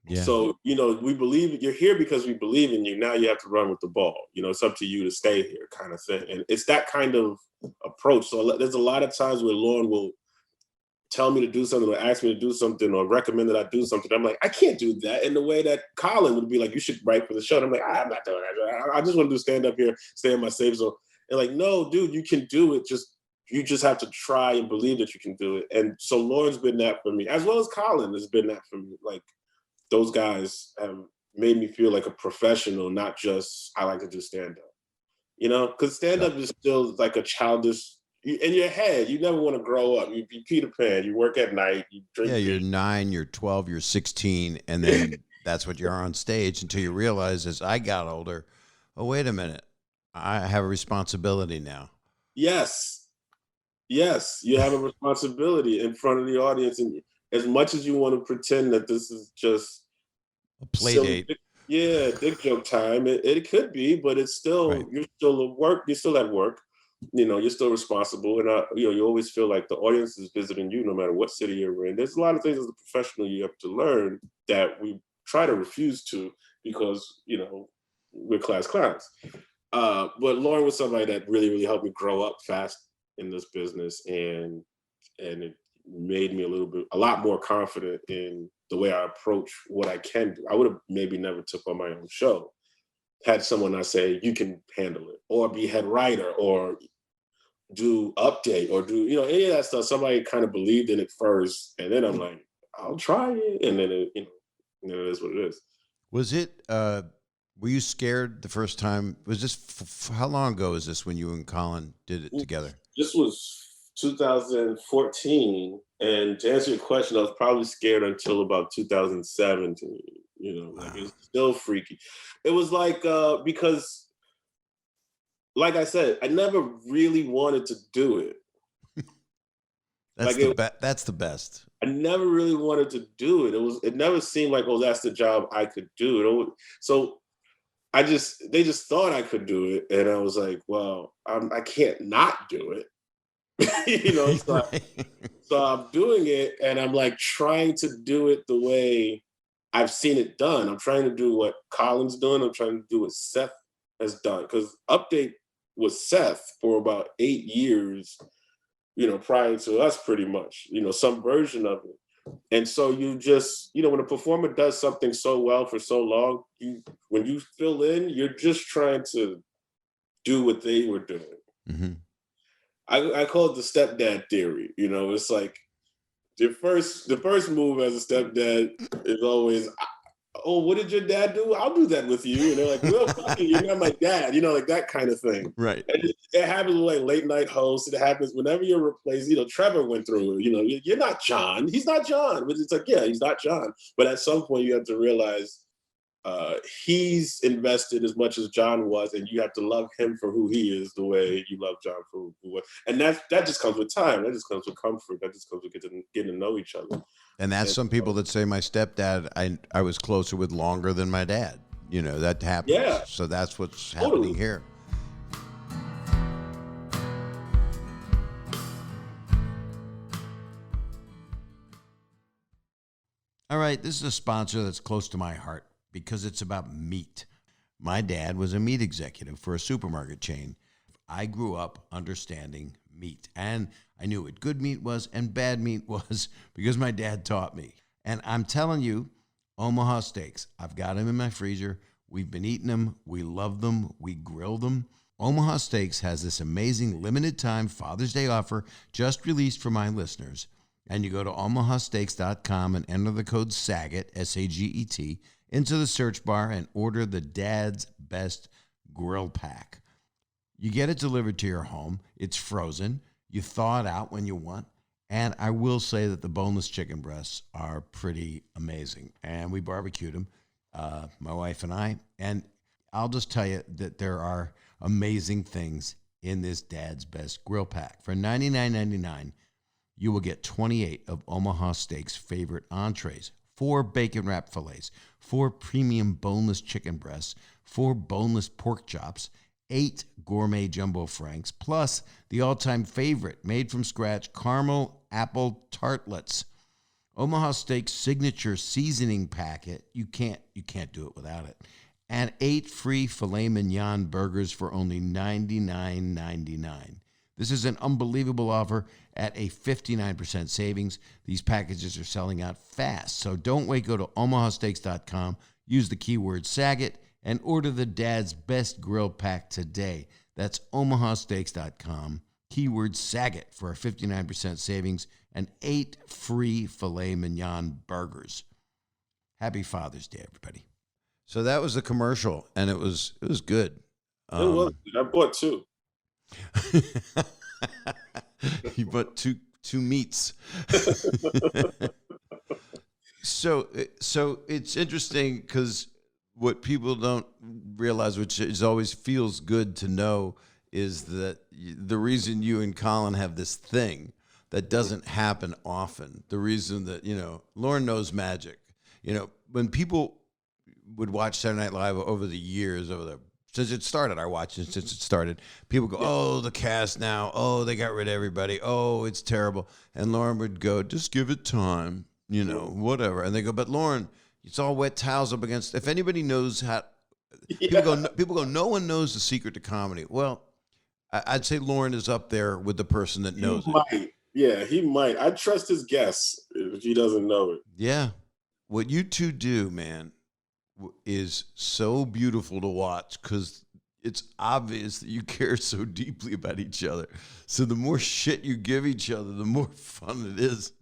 Yeah. So we believe you're here because we believe in you. Now you have to run with the ball. It's up to you to stay here, kind of thing. And it's that kind of approach. So there's a lot of times where Lauren will tell me to do something, or ask me to do something, or recommend that I do something. I'm like, I can't do that. In the way that Colin would be like, you should write for the show. And I'm like, I'm not doing that. I just want to do stand up here, stay in my safe zone. And like, no, dude, you can do it. You just have to try and believe that you can do it. And so Lauren's been that for me, as well as Colin has been that for me. Like, those guys have made me feel like a professional, not just I like to do stand up. Because stand up is still like a childish. In your head, you never want to grow up. You be Peter Pan. You work at night. You drink. Yeah, you're 9, you're 12, you're 16, and then that's what you're on stage until you realize as I got older, oh, wait a minute, I have a responsibility now. Yes. Yes, you have a responsibility in front of the audience, and as much as you want to pretend that this is just A play silly, date. yeah, dick joke time, it could be, but it's Right. still you're still at work. You're still at work. You're still responsible, and you always feel like the audience is visiting you, no matter what city you're in. There's a lot of things as a professional you have to learn that we try to refuse to because we're class clowns. But Lauren was somebody that really, really helped me grow up fast in this business, and it made me a lot more confident in the way I approach what I can do. I would have maybe never took on my own show had someone not say you can handle it, or be head writer, or do update, or do any of that stuff. Somebody kind of believed in it first, and then I'm like, I'll try it, and then it is what it is. Was it? Were you scared the first time? Was this how long ago is this when you and Colin did it together? This was 2014, and to answer your question, I was probably scared until about 2017. Like, it was still freaky. It was like because, like I said, I never really wanted to do it. That's the best. I never really wanted to do it. It never seemed like, oh, that's the job I could do. So they just thought I could do it, and I was like, well, I can't not do it. So, Right. so I'm doing it, and I'm like trying to do it the way I've seen it done. I'm trying to do what Colin's doing. I'm trying to do what Seth has done, because Update was Seth for about 8 years, prior to us, pretty much, some version of it. And so you just, when a performer does something so well for so long, when you fill in, you're just trying to do what they were doing. Mm-hmm. I call it the stepdad theory. It's like the first move as a stepdad is always, oh, what did your dad do? I'll do that with you. And they're like, well, fucking, you're not my dad, like that kind of thing. Right. And it happens with like late night hosts. It happens whenever you're replaced. Trevor went through it. You're not John. He's not John. But it's like, yeah, he's not John. But at some point, you have to realize he's invested as much as John was, and you have to love him for who he is the way you love John for who he was. And that just comes with time. That just comes with comfort. That just comes with getting to know each other. And that's some people that say my stepdad, I was closer with longer than my dad. That happens. Yeah. So that's what's happening here. All right, this is a sponsor that's close to my heart because it's about meat. My dad was a meat executive for a supermarket chain. I grew up understanding meat, and I knew what good meat was and bad meat was because my dad taught me. And I'm telling you, Omaha steaks, I've got them in my freezer. We've been eating them. We love them. We grill them. Omaha Steaks has this amazing limited time Father's Day offer just released for my listeners. And you go to omahasteaks.com and enter the code SAGET, S-A-G-E-T, into the search bar and order the Dad's Best Grill Pack. You get it delivered to your home. It's frozen. You thaw it out when you want. And I will say that the boneless chicken breasts are pretty amazing. And we barbecued them, my wife and I. And I'll just tell you that there are amazing things in this Dad's Best Grill Pack. For $99.99, you will get 28 of Omaha Steaks' favorite entrees, 4 bacon-wrapped fillets, 4 premium boneless chicken breasts, 4 boneless pork chops, 8 gourmet jumbo franks, plus the all-time favorite, made-from-scratch caramel apple tartlets. Omaha Steaks' signature seasoning packet, you can't do it without it, and 8 free filet mignon burgers for only $99.99. This is an unbelievable offer at a 59% savings. These packages are selling out fast, so don't wait. Go to omahasteaks.com, use the keyword Saget, and order the Dad's Best Grill Pack today. That's omahasteaks.com, keyword Saget for a 59% savings and 8 free filet mignon burgers. Happy Father's Day, everybody. So that was the commercial, and it was good. It was. I bought 2. You bought two meats. So it's interesting because what people don't realize, which is always feels good to know, is that the reason you and Colin have this thing that doesn't happen often. The reason that Lauren knows magic. When people would watch Saturday Night Live over the years, since it started, I watched it since it started. People go, "Oh, the cast now. Oh, they got rid of everybody. Oh, it's terrible." And Lauren would go, "Just give it time, whatever." And they go, "But Lauren, it's all wet towels up against." If anybody knows how, people go, "No one knows the secret to comedy." Well, I'd say Lauren is up there with the person that knows it. Yeah, he might. I trust his guess if he doesn't know it. Yeah, what you two do, man, is so beautiful to watch because it's obvious that you care so deeply about each other. So the more shit you give each other, the more fun it is.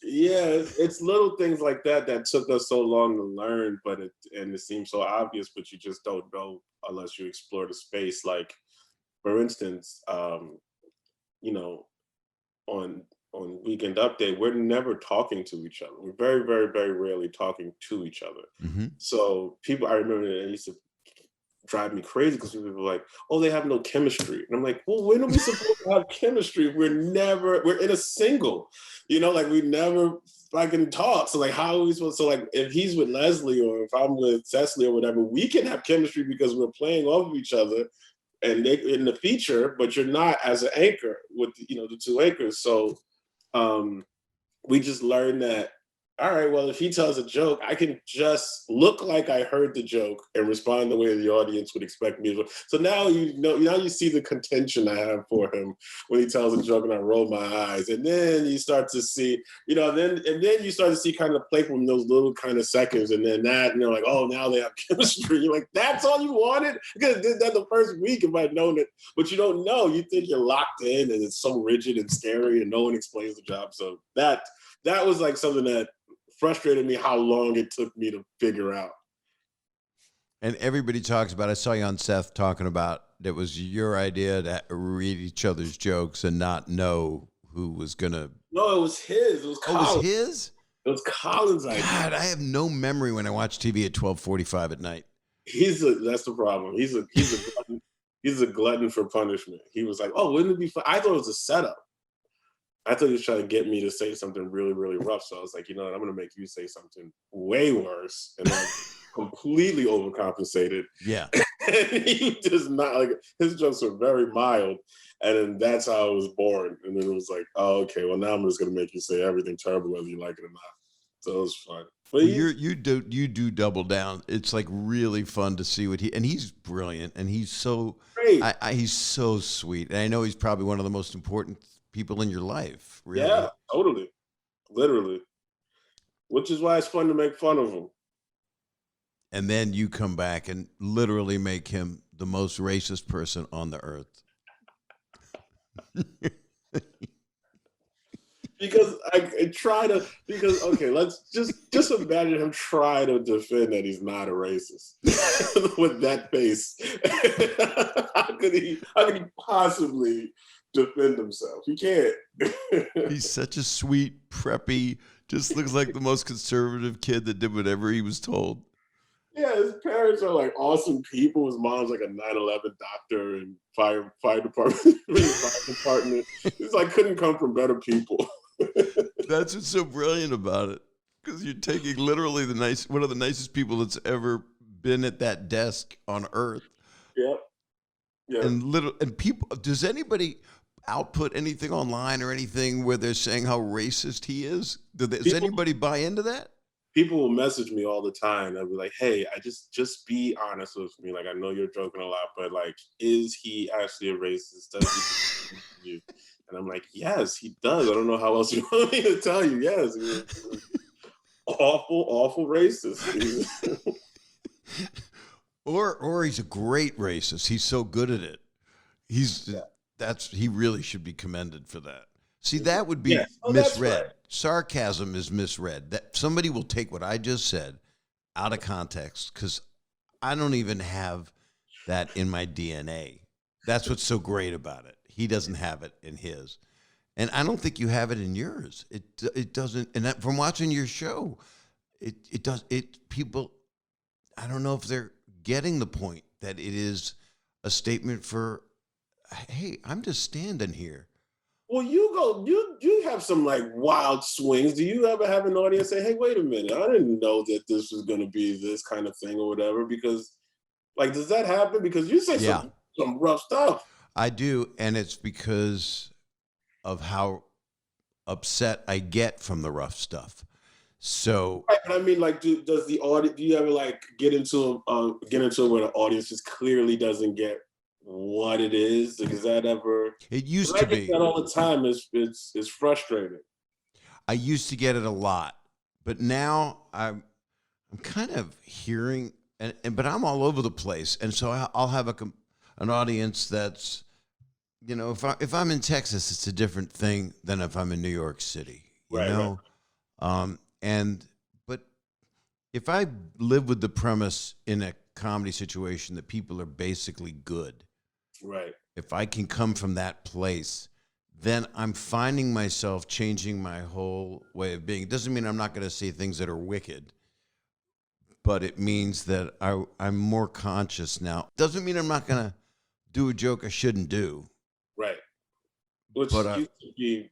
Yeah, it's little things like that took us so long to learn, and it seems so obvious, but you just don't know unless you explore the space. Like, for instance, on Weekend Update, we're never talking to each other. We're very, very, very rarely talking to each other. Mm-hmm. So I remember it used to drive me crazy because people were like, "Oh, they have no chemistry." And I'm like, "Well, when are we supposed to have chemistry? We're in a single, like we never fucking talk. So like, how are we supposed to, so like, if he's with Leslie or if I'm with Cecily or whatever, we can have chemistry because we're playing off of each other and they in the feature, but you're not as an anchor with, the two anchors." So we just learned that, all right, well, if he tells a joke, I can just look like I heard the joke and respond the way the audience would expect me to. So now now you see the contention I have for him when he tells a joke and I roll my eyes. And then you start to see, then you start to see kind of play from those little kind of seconds. And then that, like, oh, now they have chemistry. You're like, that's all you wanted? Because I did that the first week if I'd known it. But you don't know. You think you're locked in and it's so rigid and scary and no one explains the job. So that was like something that frustrated me, how long it took me to figure out. And everybody talks about, I saw you on Seth talking about, it was your idea to read each other's jokes and not know who was going to. No, it was his. It was Colin's. Oh, it was his? It was Colin's idea. God, I have no memory when I watch TV at 12:45 at night. That's the problem. He's a glutton. He's a glutton for punishment. He was like, "Oh, wouldn't it be fun?" I thought it was a setup. I thought he was trying to get me to say something really, really rough. So I was like, I'm going to make you say something way worse. And then completely overcompensated. Yeah. And he does not, like, his jokes are very mild. And then that's how I was born. And then it was like, oh, okay, well, now I'm just going to make you say everything terrible, whether you like it or not. So it was fun. But you do double down. It's like really fun to see and he's brilliant and he's so great. He's so sweet. And I know he's probably one of the most important people in your life, really. Yeah, totally. Literally. Which is why it's fun to make fun of him. And then you come back and literally make him the most racist person on the earth. Because let's just imagine him try to defend that he's not a racist with that face. How could he possibly defend himself? He can't. He's such a sweet, preppy, just looks like the most conservative kid that did whatever he was told. Yeah, his parents are like awesome people. His mom's like a 9/11 doctor and fire department. It's like couldn't come from better people. That's what's so brilliant about it, because you're taking literally one of the nicest people that's ever been at that desk on earth. Yeah. And people, does anybody output anything online or anything where they're saying how racist he is? Does anybody buy into that? People will message me all the time. They'll be like, "Hey, I just be honest with me. Like, I know you're joking a lot, but like, is he actually a racist? Does he you?" And I'm like, "Yes, he does. I don't know how else you want me to tell you. Yes, awful racist." Or he's a great racist. He's so good at it. He really should be commended for that. See, that would be misread. Right. Sarcasm is misread. That somebody will take what I just said out of context, because I don't even have that in my DNA. That's what's so great about it. He doesn't have it in his. And I don't think you have it in yours. It doesn't. And from watching your show, it does it people. I don't know if they're getting the point that it is a statement for, hey, I'm just standing here. Well, you have some like wild swings. Do you ever have an audience say, "Hey, wait a minute, I didn't know that this was going to be this kind of thing or whatever"? Because like, does that happen? Because you say Yeah, some rough stuff. I do, and it's because of how upset I get from the rough stuff. So Right, but I mean, like, does the audience? Do you ever like get into it where the audience just clearly doesn't get what it is? Like, is that ever? it Because used I to get be. that all the time. It's frustrating. I used to get it a lot, but now I'm kind of hearing, but I'm all over the place, and so I'll have an audience that's, if I'm in Texas, it's a different thing than if I'm in New York City, Right, right, and but if I live with the premise in a comedy situation that people are basically good, right. if I can come from that place, then I'm finding myself changing my whole way of being. It doesn't mean I'm not going to say things that are wicked, but it means that I'm more conscious now. Doesn't mean I'm not going to do a joke I shouldn't do, Right. Which but used to be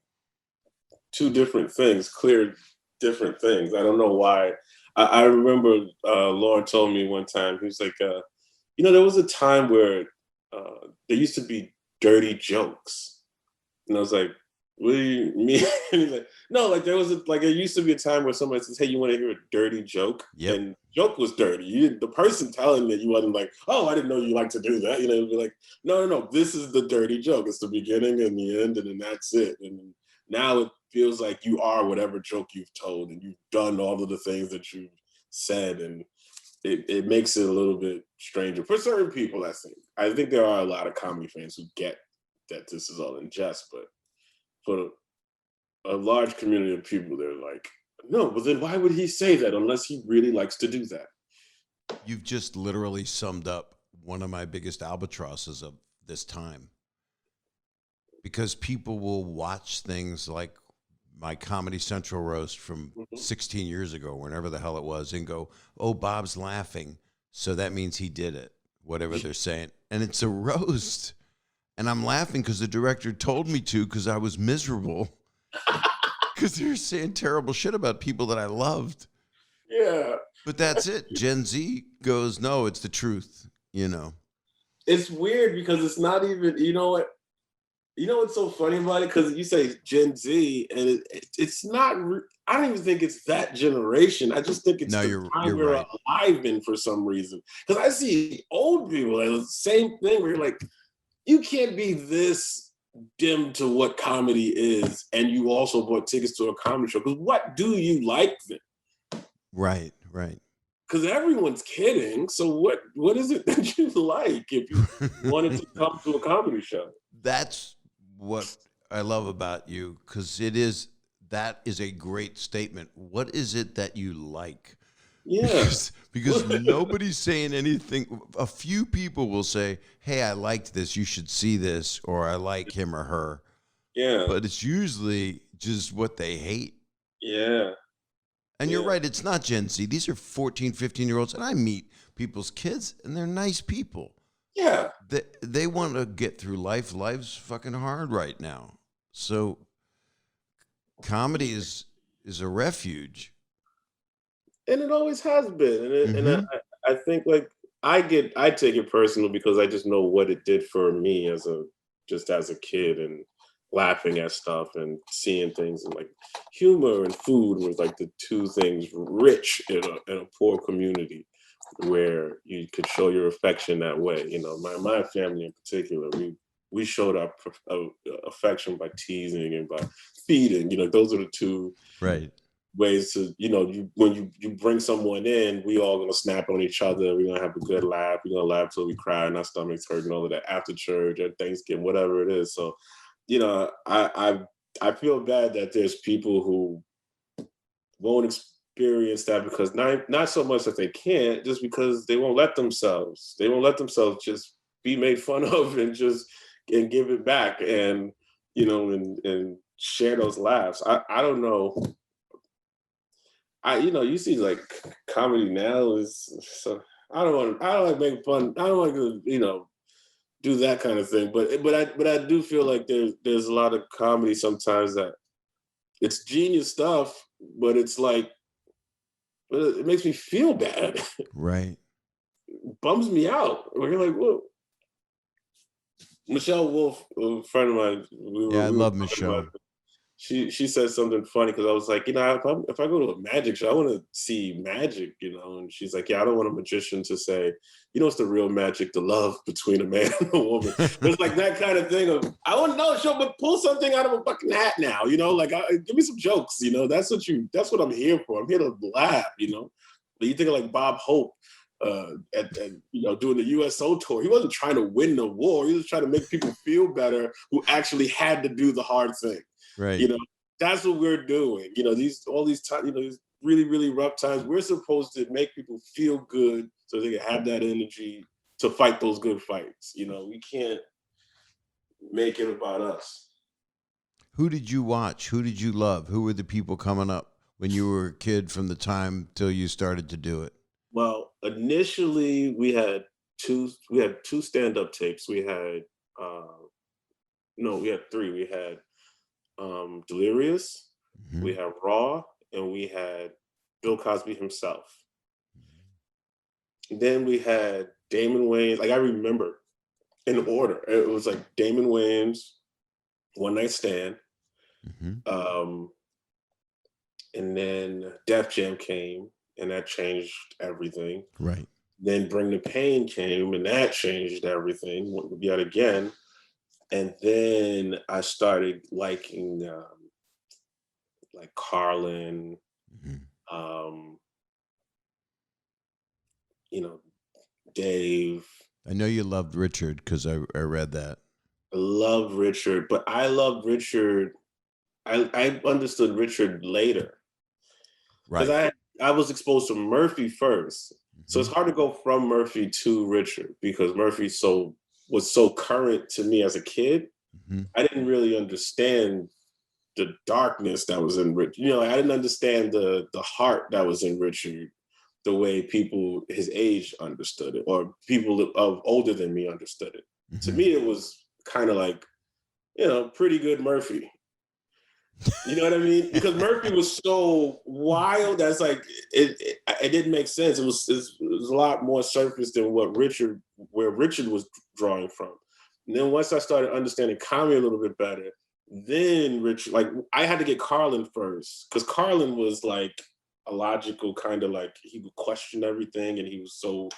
two different things, clear different things. I don't know why. I remember Lauren told me one time, he was like, there was a time where there used to be dirty jokes. And I was like, what do you mean? And he's like, no, like there used to be a time where somebody says, hey, you want to hear a dirty joke? yep. And joke was dirty. The person telling that you wasn't like, oh, I didn't know you like to do that. It'd be like, no, this is the dirty joke. It's the beginning and the end, and then that's it. And now it feels like you are whatever joke you've told, and you've done all of the things that you've said, and it makes it a little bit stranger for certain people. I think there are a lot of comedy fans who get that this is all in jest, but for a large community of people, they're like, no, but then why would he say that unless he really likes to do that? You've just literally summed up one of my biggest albatrosses of this time, because people will watch things like my Comedy Central roast from Mhm. 16 years ago, whenever the hell it was, and go, oh, Bob's laughing, so that means he did it, whatever they're saying. And it's a roast. And I'm laughing because the director told me to, because I was miserable, because they were saying terrible shit about people that I loved. Yeah, But that's it. Gen Z goes, no, it's the truth, it's weird because it's not even. You know what's so funny about it? Because you say Gen Z, and it's not. I don't even think it's that generation. I just think it's No, the you're time we're right. alive in for some reason. Because I see old people, and the same thing. Where you're like, you can't be this dim to what comedy is, and you also bought tickets to a comedy show. Because what do you like then? Right, right. Because everyone's kidding. So what is it that you like if you wanted to come to a comedy show? That's what I love about you, because that is a great statement. What is it that you like? Yeah. Because nobody's saying anything. A few people will say, hey, I liked this, you should see this, or I like him or her. Yeah. But it's usually just what they hate. Yeah. And you're Yeah. right, it's not Gen Z. These are 14, 15-year-olds, and I meet people's kids, and they're nice people. Yeah. They want to get through life. Life's fucking hard right now. So comedy is a refuge. And it always has been. And Mm-hmm. I think like I take it personal because I just know what it did for me as a kid, and laughing at stuff and seeing things, and like humor and food was like the two things rich in a poor community where you could show your affection that way. My family in particular, we showed our affection by teasing and by feeding. Those are the two Right. ways to, when you bring someone in, we all gonna snap on each other. We're gonna have a good laugh. We're gonna laugh till we cry and our stomachs hurt and all of that after church at Thanksgiving, whatever it is. So, I feel bad that there's people who won't experience that because not so much that they can't, just because they won't let themselves. They won't let themselves just be made fun of and give it back, and and share those laughs. I don't know. you see like comedy now is so. I don't like making fun. I don't like to, do that kind of thing. But I do feel like there's a lot of comedy sometimes that it's genius stuff, but it's like, but it makes me feel bad. Right. Bums me out. We're like, whoa. Michelle Wolf, a friend of mine, I we were love talking about Michelle. it. She said something funny because I was like, if I go to a magic show, I want to see magic, And she's like, yeah, I don't want a magician to say, it's the real magic, the love between a man and a woman. There's like that kind of thing of, I want to know, show, but pull something out of a fucking hat now, like give me some jokes, that's what I'm here for. I'm here to laugh, But you think of like Bob Hope, doing the USO tour. He wasn't trying to win the war. He was trying to make people feel better who actually had to do the hard thing. Right. That's what we're doing. All these times, these really, really rough times, we're supposed to make people feel good so they can have that energy to fight those good fights. We can't make it about us. Who did you watch? Who did you love? Who were the people coming up when you were a kid from the time till you started to do it? Well, initially we had two stand-up tapes. We had we had three. We had Delirious, we had Raw, and we had Bill Cosby himself. Then we had Damon Wayans. Like I remember in order. It was like Damon Wayans, One Night Stand. And then Def Jam came, and that changed everything. Right. Then Bring the Pain came, and that changed everything yet again. And then I started liking like Carlin, Dave. I know you loved Richard because I read that. I love Richard, but I loved Richard. I understood Richard later. Right. Because I was exposed to Murphy first. So it's hard to go from Murphy to Richard because Murphy was so current to me as a kid. I didn't really understand the darkness that was in Richard. I didn't understand the heart that was in Richard the way people his age understood it, or people of older than me understood it. To me, it was kind of like, pretty good Murphy. You know what I mean? Because Murphy was so wild that's like it didn't make sense. It was a lot more surface than where Richard was drawing from. And then once I started understanding comedy a little bit better, then Richard, like I had to get Carlin first, because Carlin was like a logical kind of like, he would question everything and he was so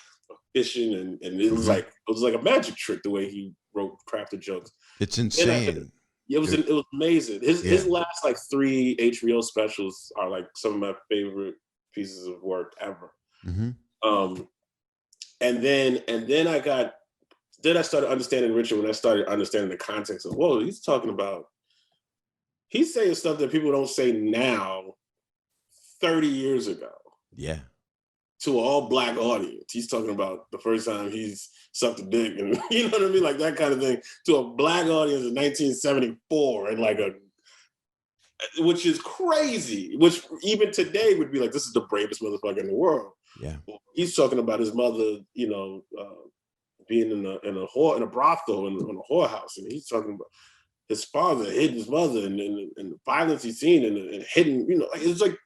efficient and it was like a magic trick the way he crafted jokes. It's insane. It was amazing. His last like 3 HBO specials are like some of my favorite pieces of work ever. And then I started understanding Richard when I started understanding the context of, whoa, he's saying stuff that people don't say now 30 years ago. Yeah. To an all Black audience. He's talking about the first time he's sucked a dick and you know what I mean? Like that kind of thing to a Black audience in 1974 and which is crazy, which even today would be like, this is the bravest motherfucker in the world. Yeah. Well, he's talking about his mother, being in a brothel in a whorehouse, and he's talking about his father hitting his mother and the violence he's seen and hitting, it's like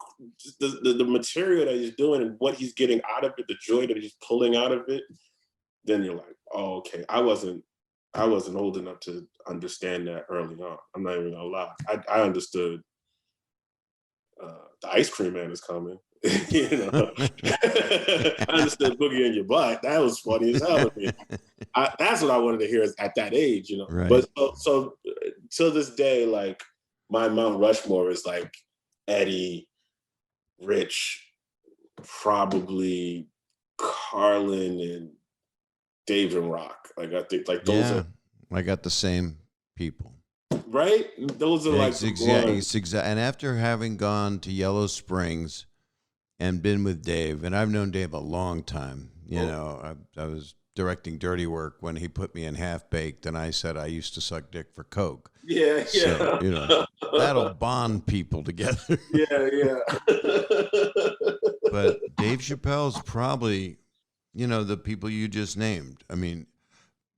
the material that he's doing and what he's getting out of it, the joy that he's pulling out of it. Then you're like, oh, okay, I wasn't old enough to understand that early on. I'm not even gonna lie. I understood the ice cream man is coming. I understood Boogie in Your Butt. That was funny as hell to me. That's what I wanted to hear at that age, Right. But so till this day, like my Mount Rushmore is like Eddie, Rich, probably Carlin and Dave and Rock. Like I think like those are. I got the same people. Right? Those are and after having gone to Yellow Springs and been with Dave, and I've known Dave a long time, I was directing Dirty Work when he put me in Half Baked, and I said I used to suck dick for coke. Yeah, So, yeah. that'll bond people together. Yeah. But Dave Chappelle's probably, the people you just named. I mean,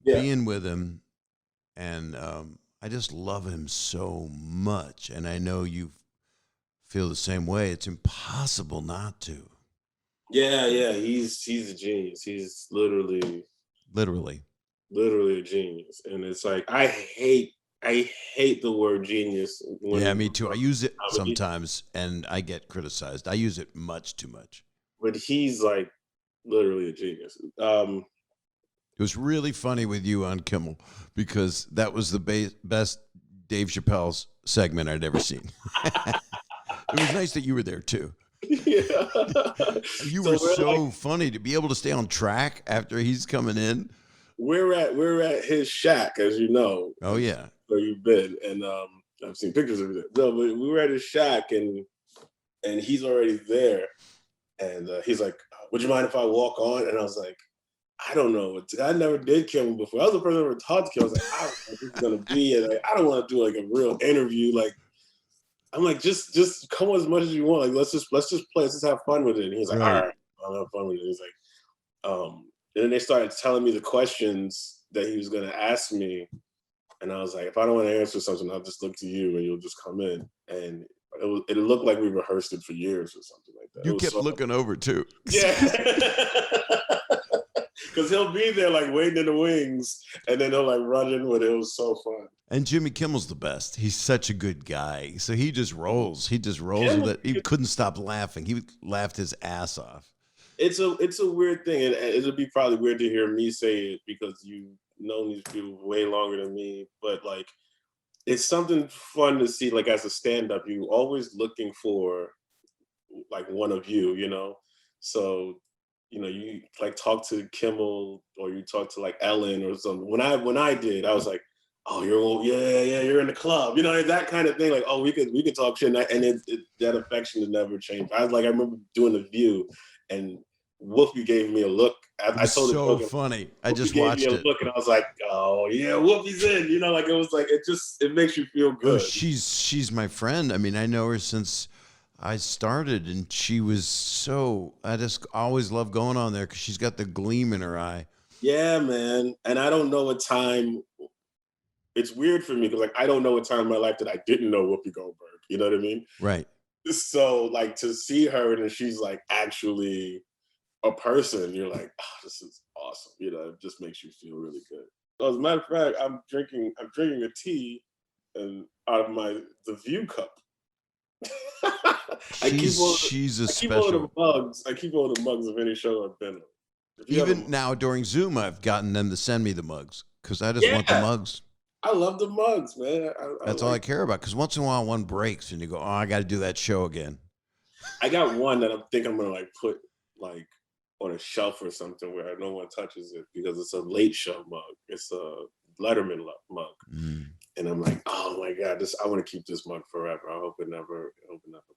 Yeah. being with him, and I just love him so much, and I know you feel the same way. It's impossible not to. Yeah. He's a genius. He's literally a genius. And it's like I hate the word genius. Yeah, me too. I use it comedy, sometimes, and I get criticized. I use it much too much. but he's like literally a genius. It was really funny with you on Kimmel because that was the best Dave Chappelle's segment I'd ever seen. It was nice that you were there too. Yeah. You were so funny to be able to stay on track after he's coming in. We're at his shack, as you know. Oh yeah. Where you've been, and I've seen pictures of it. No, but we were at his shack, and he's already there, and he's like, "Would you mind if I walk on?" And I was like, "I don't know. I never did Kimmel before. I was the person who ever talked to Kimmel. I was like, I don't know what this is gonna be, and like, I don't want to do like a real interview. Like, I'm like, just come on as much as you want. Like, let's just play. Let's just have fun with it." And he's like, Right. "All right, I'll have fun with it." He's like, and then they started telling me the questions that he was gonna ask me. And I was like, if I don't want to answer something, I'll just look to you and you'll just come in. And it looked like we rehearsed it for years or something like that. You kept looking over too. Yeah. Because he'll be there like waiting in the wings and then he'll like run in with it. It was so fun. And Jimmy Kimmel's the best. He's such a good guy. So he just rolls. With it. He couldn't stop laughing. He laughed his ass off. It's a weird thing. And it'll be probably weird to hear me say it because you've known these people way longer than me. But like, it's something fun to see, like as a stand-up, you always looking for like one of you. So, you like talk to Kimmel or you talk to like Ellen or something. When I did, I was like, oh, you're in the club, that kind of thing. Like, oh, we could talk shit, and that affection has never changed. I remember doing The View, and Whoopi gave me a look. I told it so funny. I just watched gave me a look, and I was like, oh yeah, Whoopi's in. Like it was like it makes you feel good. Oh, she's my friend. I mean, I know her since I started, and she was I just always love going on there because she's got the gleam in her eye. Yeah, man. And I don't know a time. It's weird for me because like I don't know a time in my life that I didn't know Whoopi Goldberg. You know what I mean? Right. So like to see her and she's like actually a person, you're like, oh, this is awesome. It just makes you feel really good. So as a matter of fact, I'm drinking a tea and out of The View cup. She's a special. I keep all the mugs of any show I've been on. Even now during Zoom, I've gotten them to send me the mugs because I just want the mugs. I love the mugs, man. That's all I care about. Because once in a while, one breaks and you go, "Oh, I got to do that show again." I got one that I think I'm gonna like put like on a shelf or something where no one touches it because it's a Late Show mug. It's a Letterman mug, and I'm like, oh my god, I want to keep this mug forever. I hope it never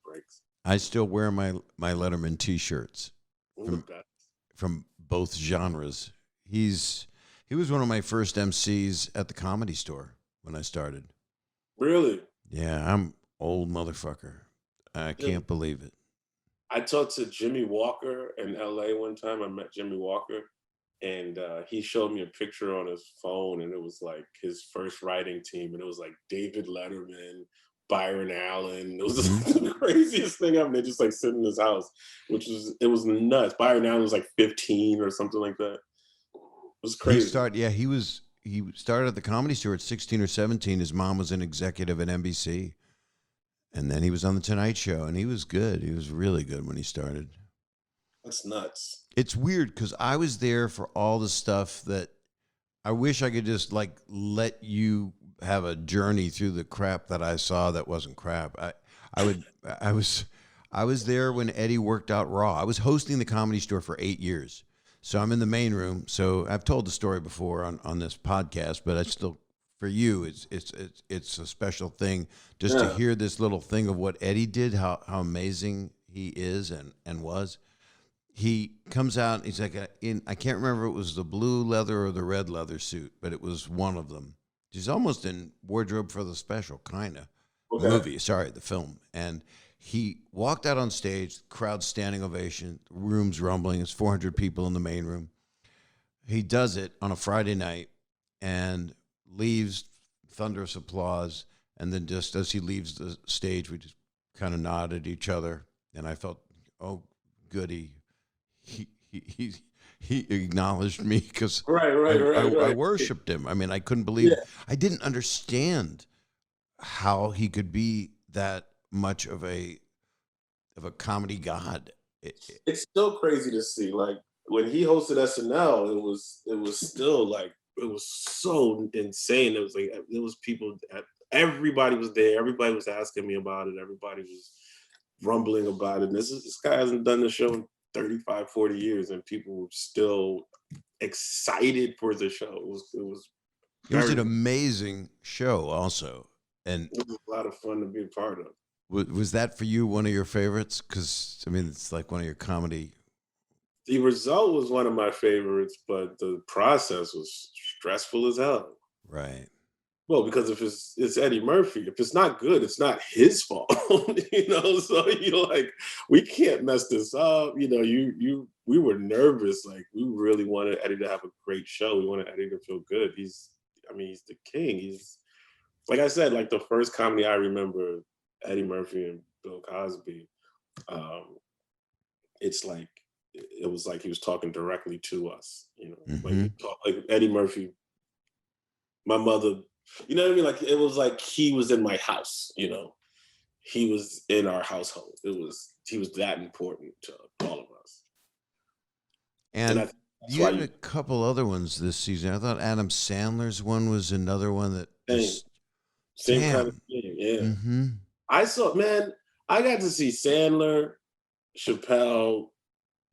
breaks. I still wear my Letterman T-shirts from both genres. He was one of my first MCs at the Comedy Store when I started. Really? Yeah, I'm old motherfucker. I can't believe it. I talked to Jimmy Walker in LA one time. I met Jimmy Walker and he showed me a picture on his phone and it was like his first writing team and it was like David Letterman, Byron Allen. It was the craziest thing ever. They just like sitting in his house, it was nuts. Byron Allen was like 15 or something like that. It was crazy. He started at the Comedy Store at 16 or 17. His mom was an executive at NBC. And then he was on The Tonight Show, and he was good. He was really good when he started. That's nuts. It's weird because I was there for all the stuff that I wish I could just like let you have a journey through the crap that I saw that wasn't crap. I was there when Eddie worked out Raw. I was hosting the Comedy Store for 8 years. So I'm in the main room. So I've told the story before on this podcast, but I still, for you, it's a special thing just to hear this little thing of what Eddie did, how amazing he is and was. he comes out. He's like I can't remember if it was the blue leather or the red leather suit, but it was one of them. He's almost in Wardrobe for the Special, kind of. Okay. Movie, sorry, the film. And he walked out on stage, crowd standing ovation, rooms rumbling. It's 400 people in the main room. He does it on a Friday night and leaves, thunderous applause. And then just as he leaves the stage, we just kind of nod at each other. And I felt, oh, goody. He acknowledged me because I worshipped him. I mean, I couldn't believe it. I didn't understand how he could be that much of a comedy god. It's still crazy to see. Like when he hosted SNL, it was still like it was so insane. It was like there was people. Everybody was there. Everybody was asking me about it. Everybody was rumbling about it. And this guy hasn't done the show in 35, 40 years, and people were still excited for the show. It was an amazing show also. And it was a lot of fun to be a part of. Was that for you one of your favorites? Because, I mean, it's like one of your comedy. The result was one of my favorites, but the process was stressful as hell. Right. Well, because if it's Eddie Murphy, if it's not good, it's not his fault, you know. So you're like, we can't mess this up, you know. We were nervous, like we really wanted Eddie to have a great show. We wanted Eddie to feel good. He's the king. He's like I said, like the first comedy I remember, Eddie Murphy and Bill Cosby. It's like it was like he was talking directly to us, you know. Mm-hmm. Like Eddie Murphy, my mother. You know what I mean? Like it was like he was in my house, you know. He was in our household. He was that important to all of us. And you had a couple other ones this season. I thought Adam Sandler's one was another one that same kind of thing. Yeah. Mm-hmm. I got to see Sandler, Chappelle,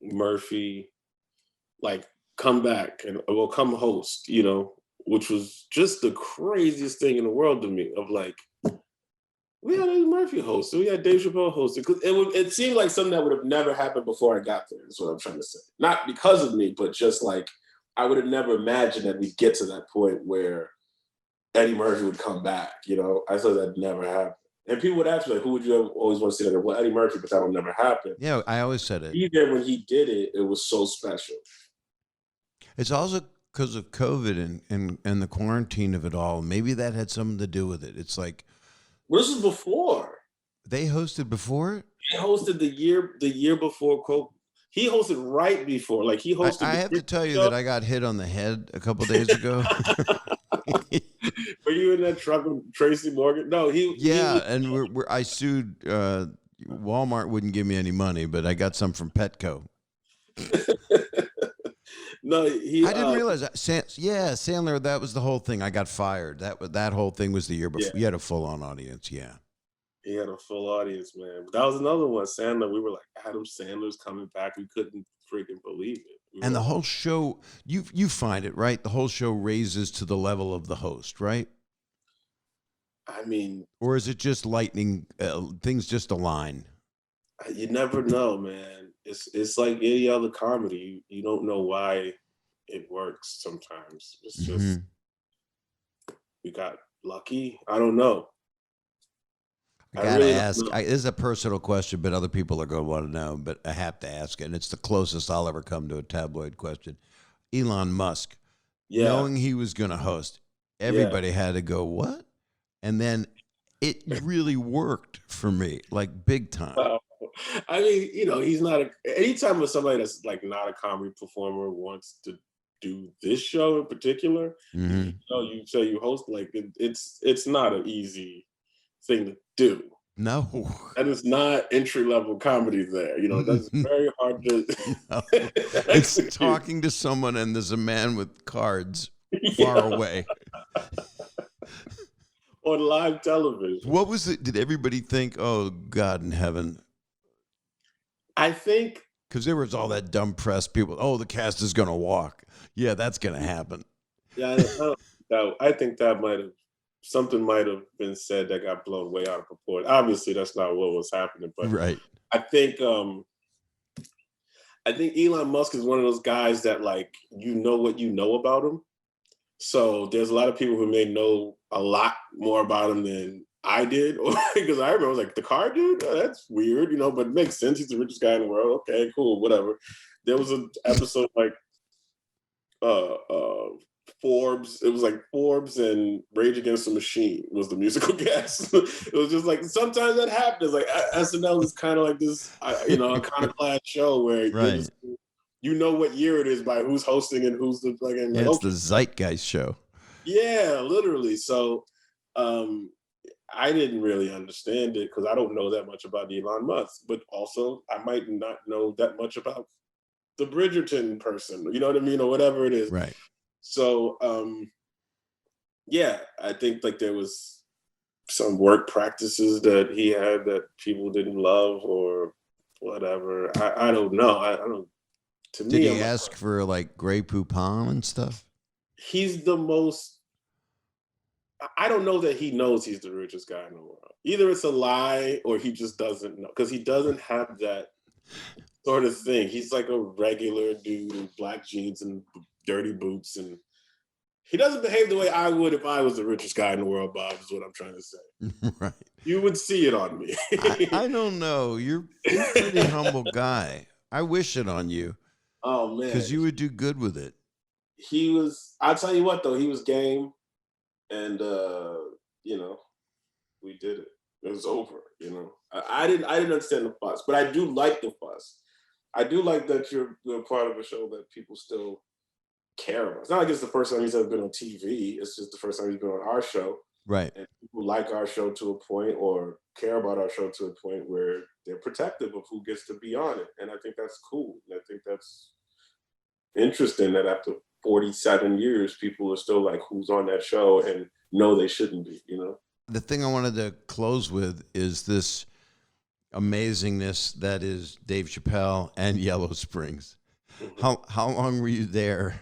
Murphy, like come back and come host, you know. Which was just the craziest thing in the world to me. Of like, we had Eddie Murphy host, we had Dave Chappelle host. Because it seemed like something that would have never happened before I got there. Is what I'm trying to say. Not because of me, but just like I would have never imagined that we'd get to that point where Eddie Murphy would come back. You know, I thought that never happened. And people would ask me, like, who would you always want to see there? Well, Eddie Murphy, but that will never happen. Yeah, I always said it. Even when he did it, it was so special. It's also because of COVID and the quarantine of it all. Maybe that had something to do with it. It's like, well, this was before they hosted before it. He hosted the year before COVID. He hosted right before. Like he hosted. I have to tell you that I got hit on the head a couple days ago. Were you in that truck with Tracy Morgan? No, and I sued. Walmart wouldn't give me any money, but I got some from Petco. No, I didn't realize that. Sandler. That was the whole thing. I got fired. That whole thing was the year before. Yeah. You had a full-on audience. Yeah. He had a full audience, man. But that was another one. Sandler. We were like, Adam Sandler's coming back. We couldn't freaking believe it. And the whole show, you find it, right? The whole show raises to the level of the host, right? I mean, or is it just lightning? Things just align. You never know, man. It's like any other comedy. You don't know why it works sometimes. It's just we got lucky. I don't know. I gotta ask. This is a personal question, but other people are going to want to know. But I have to ask it, and it's the closest I'll ever come to a tabloid question. Elon Musk, knowing he was going to host, everybody had to go, what? And then it really worked for me, like big time. I mean, he's not anytime with somebody that's like not a comedy performer wants to do this show in particular, you say you host, like it's not an easy thing to do. No. And it's not entry level comedy there. That's very hard to It's talking to someone and there's a man with cards far away. On live television. What was it? Did everybody think, oh, God in heaven? I think. Because there was all that dumb press people. Oh, the cast is going to walk. Yeah, that's going to happen. Yeah, I think that something might have been said that got blown way out of proportion. Obviously, that's not what was happening. But right. I think I think Elon Musk is one of those guys that like you know what you know about him. So there's a lot of people who may know a lot more about him than I did, because I remember I was like, the car dude, oh, that's weird, but it makes sense. He's the richest guy in the world. Okay, cool, whatever. There was an episode like Forbes. It was like Forbes and Rage Against the Machine was the musical guest. It was just like sometimes that happens. Like SNL is kind of like this, iconoclast show where Right. you know what year it is by who's hosting and who's the fucking. It's the Zeitgeist show. Yeah, literally. So, I didn't really understand it because I don't know that much about Elon Musk, but also I might not know that much about the Bridgerton person, you know what I mean, or whatever it is. Right. So, yeah, I think like there was some work practices that he had that people didn't love or whatever. I don't know. I don't. To Did me, he ask for like Grey Poupon and stuff? He's the most. I don't know that he knows he's the richest guy in the world. Either it's a lie or he just doesn't know, because he doesn't have that sort of thing. He's like a regular dude in black jeans and dirty boots, and he doesn't behave the way I would if I was the richest guy in the world, Bob, is what I'm trying to say. Right. You would see it on me. I don't know. You're a pretty humble guy. I wish it on you. Oh, man. Because you would do good with it. He was, I'll tell you what, though, he was game. And, we did it. It was over, I didn't understand the fuss, but I do like the fuss. I do like that you're part of a show that people still care about. It's not like it's the first time he's ever been on TV. It's just the first time he's been on our show. Right. And people like our show to a point or care about our show to a point where they're protective of who gets to be on it. And I think that's cool. And I think that's interesting that after 47 years, people are still like, who's on that show, and know they shouldn't be, The thing I wanted to close with is this amazingness that is Dave Chappelle and Yellow Springs. Mm-hmm. How long were you there?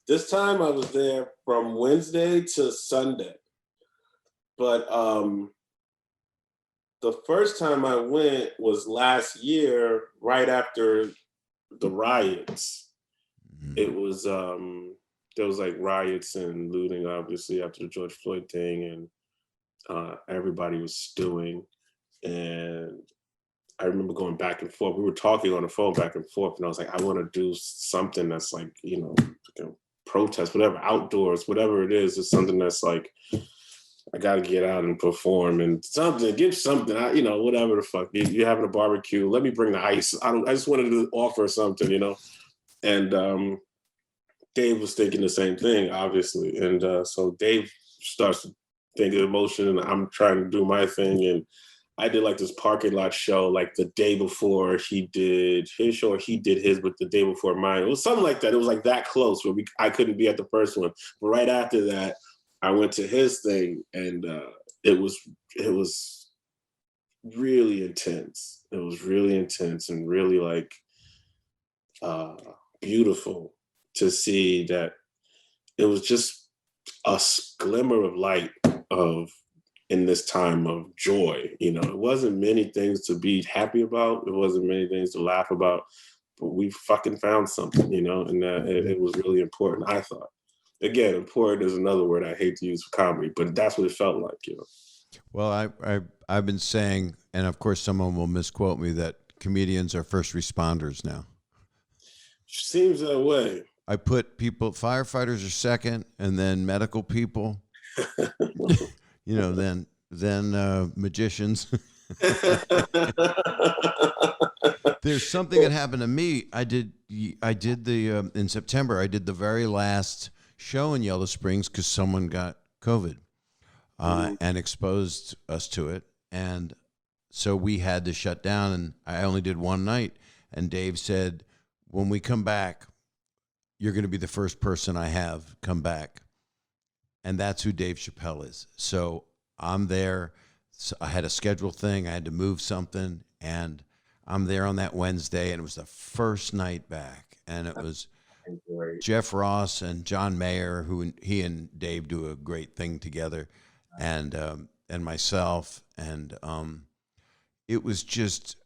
This time I was there from Wednesday to Sunday. But the first time I went was last year, right after the riots. Mm-hmm. It was there was like riots and looting, obviously, after the George Floyd thing, and everybody was stewing. And I remember going back and forth. We were talking on the phone back and forth, and I was like, I want to do something that's like, protest, whatever, outdoors, whatever it is something that's like, I got to get out and perform and something, give something, whatever the fuck. You're having a barbecue, let me bring the ice. I just wanted to offer something, and Dave was thinking the same thing, obviously. And so Dave starts thinking of emotion, and I'm trying to do my thing. And I did like this parking lot show, like the day before he did his show, or he did his, but the day before mine. It was something like that. It was like that close where I couldn't be at the first one. But right after that, I went to his thing, and it was really intense. It was really intense and really like beautiful to see that it was just a glimmer of light in this time of joy. It wasn't many things to be happy about. It wasn't many things to laugh about, but we fucking found something, and it was really important, I thought. Again, important is another word I hate to use for comedy, but that's what it felt like, Well, I've been saying, and of course someone will misquote me, that comedians are first responders now. Seems that way. I put firefighters are second, and then medical people, then magicians. There's something that happened to me. I did the in September. I did the very last show in Yellow Springs because someone got COVID and exposed us to it, and so we had to shut down. And I only did one night. And Dave said, "When we come back, you're going to be the first person I have come back," and that's who Dave Chappelle is. So I'm there. So I had a scheduled thing. I had to move something, and I'm there on that Wednesday, and it was the first night back, and it was Jeff Ross and John Mayer, who he and Dave do a great thing together, and myself, and it was just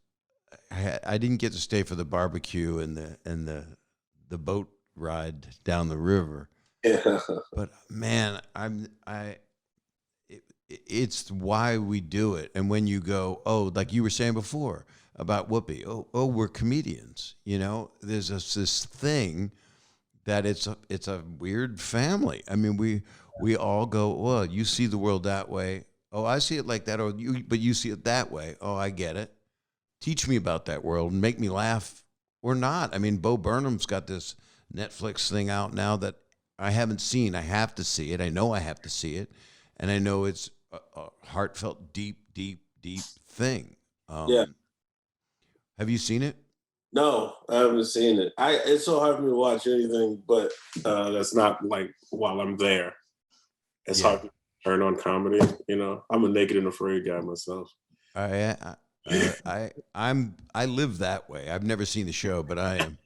I didn't get to stay for the barbecue and the boat ride down the river. Yeah. But man, it's why we do it. And when you go, oh, like you were saying before about Whoopi, oh, we're comedians. You know, there's this thing that it's a weird family. I mean, we all go, well, you see the world that way. Oh, I see it like that. But you see it that way. Oh, I get it. Teach me about that world and make me laugh or not. I mean, Bo Burnham's got this Netflix thing out now that I haven't seen. I have to see it. I know I have to see it. And I know it's a heartfelt, deep thing. Yeah. Have you seen it? No, I haven't seen it. It's so hard for me to watch anything, but that's not like while I'm there. It's hard to turn on comedy. You know, I'm a naked and afraid guy myself. I live that way. I've never seen the show, but I am.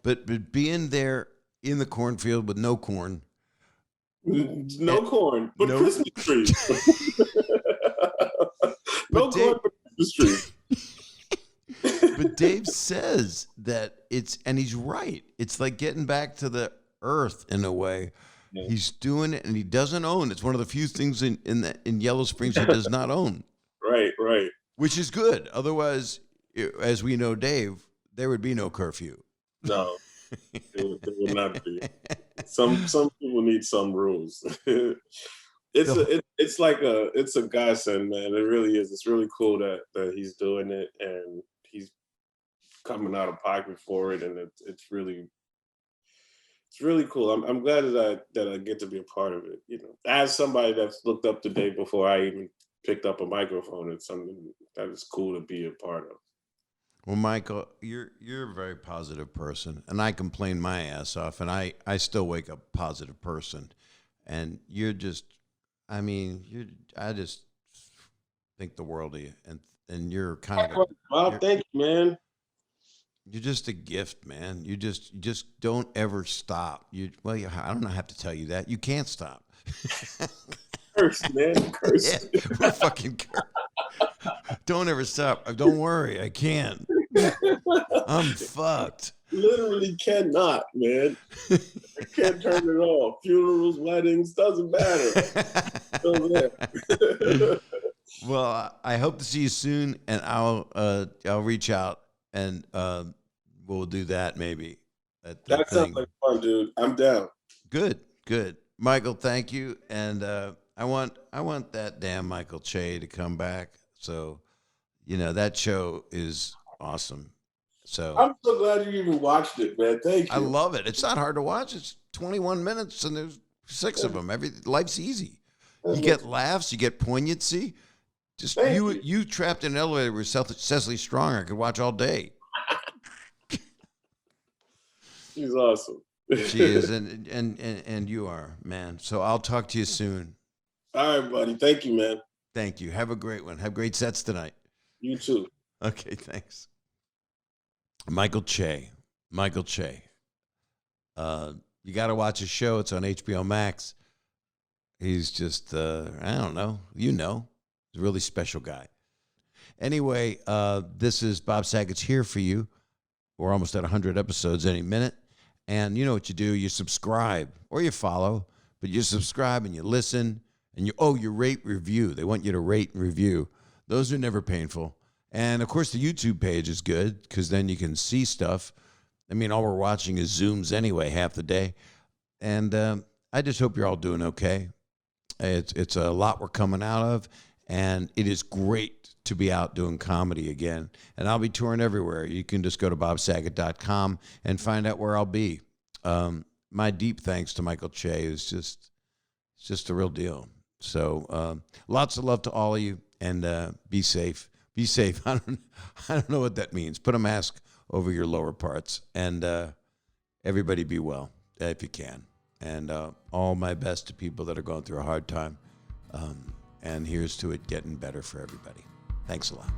but being there in the cornfield with no corn. No corn, but Christmas trees. No corn, but Christmas trees. But Dave says that and he's right. It's like getting back to the earth in a way. Yeah. He's doing it, and he doesn't own. It's one of the few things in Yellow Springs he does not own. Right. Which is good. Otherwise, as we know, Dave, there would be no curfew. No, it would not be. Some people need some rules. It's a godsend, man. It really is. It's really cool that he's doing it, and he's coming out of pocket for it, and it's really cool. I'm glad that I get to be a part of it. You know, as somebody that's looked up to Dave before I even picked up a microphone, it's something that is cool to be a part of. Well, Michael, you're a very positive person, and I complain my ass off, and I still wake up a positive person, and you're just, I just think the world of you, and you're kind of. Bob, thank you, man. You're just a gift, man. You just don't ever stop. I don't have to tell you that. You can't stop. Cursed, man. Cursed. Yeah, we're fucking cursed. Don't ever stop. Don't worry, I can't. I'm fucked. Literally cannot, man. I can't turn it off. Funerals, weddings, doesn't matter. Well, I hope to see you soon, and I'll reach out, and we'll do that maybe. That sounds like fun, dude. I'm down. Good. Michael, thank you, and I want that damn Michael Che to come back. So, you know, that show is awesome. So I'm so glad you even watched it, man. Thank you. I love it. It's not hard to watch. It's 21 minutes, and there's 6 of them. Life's easy. You get laughs. You get poignancy. Just you trapped in an elevator with Cecily Strong. I could watch all day. She's awesome. She is, and you are, man. So I'll talk to you soon. All right, buddy. Thank you, man. Thank you. Have a great one. Have great sets tonight. You too. Okay, thanks. Michael Che. You got to watch his show. It's on HBO Max. He's just, I don't know. You know, he's a really special guy. Anyway, this is Bob Saget's Here For You. We're almost at 100 episodes any minute. And you know what you do. You subscribe or you follow, but you subscribe and you listen and you rate, review. They want you to rate and review. Those are never painful. And of course, the YouTube page is good because then you can see stuff. I mean, all we're watching is Zooms anyway, half the day. And I just hope you're all doing okay. It's a lot we're coming out of, and it is great to be out doing comedy again. And I'll be touring everywhere. You can just go to bobsaget.com and find out where I'll be. My deep thanks to Michael Che is just a real deal. So lots of love to all of you, and be safe. Be safe. I don't know what that means. Put a mask over your lower parts, and everybody be well if you can. And all my best to people that are going through a hard time. And here's to it getting better for everybody. Thanks a lot.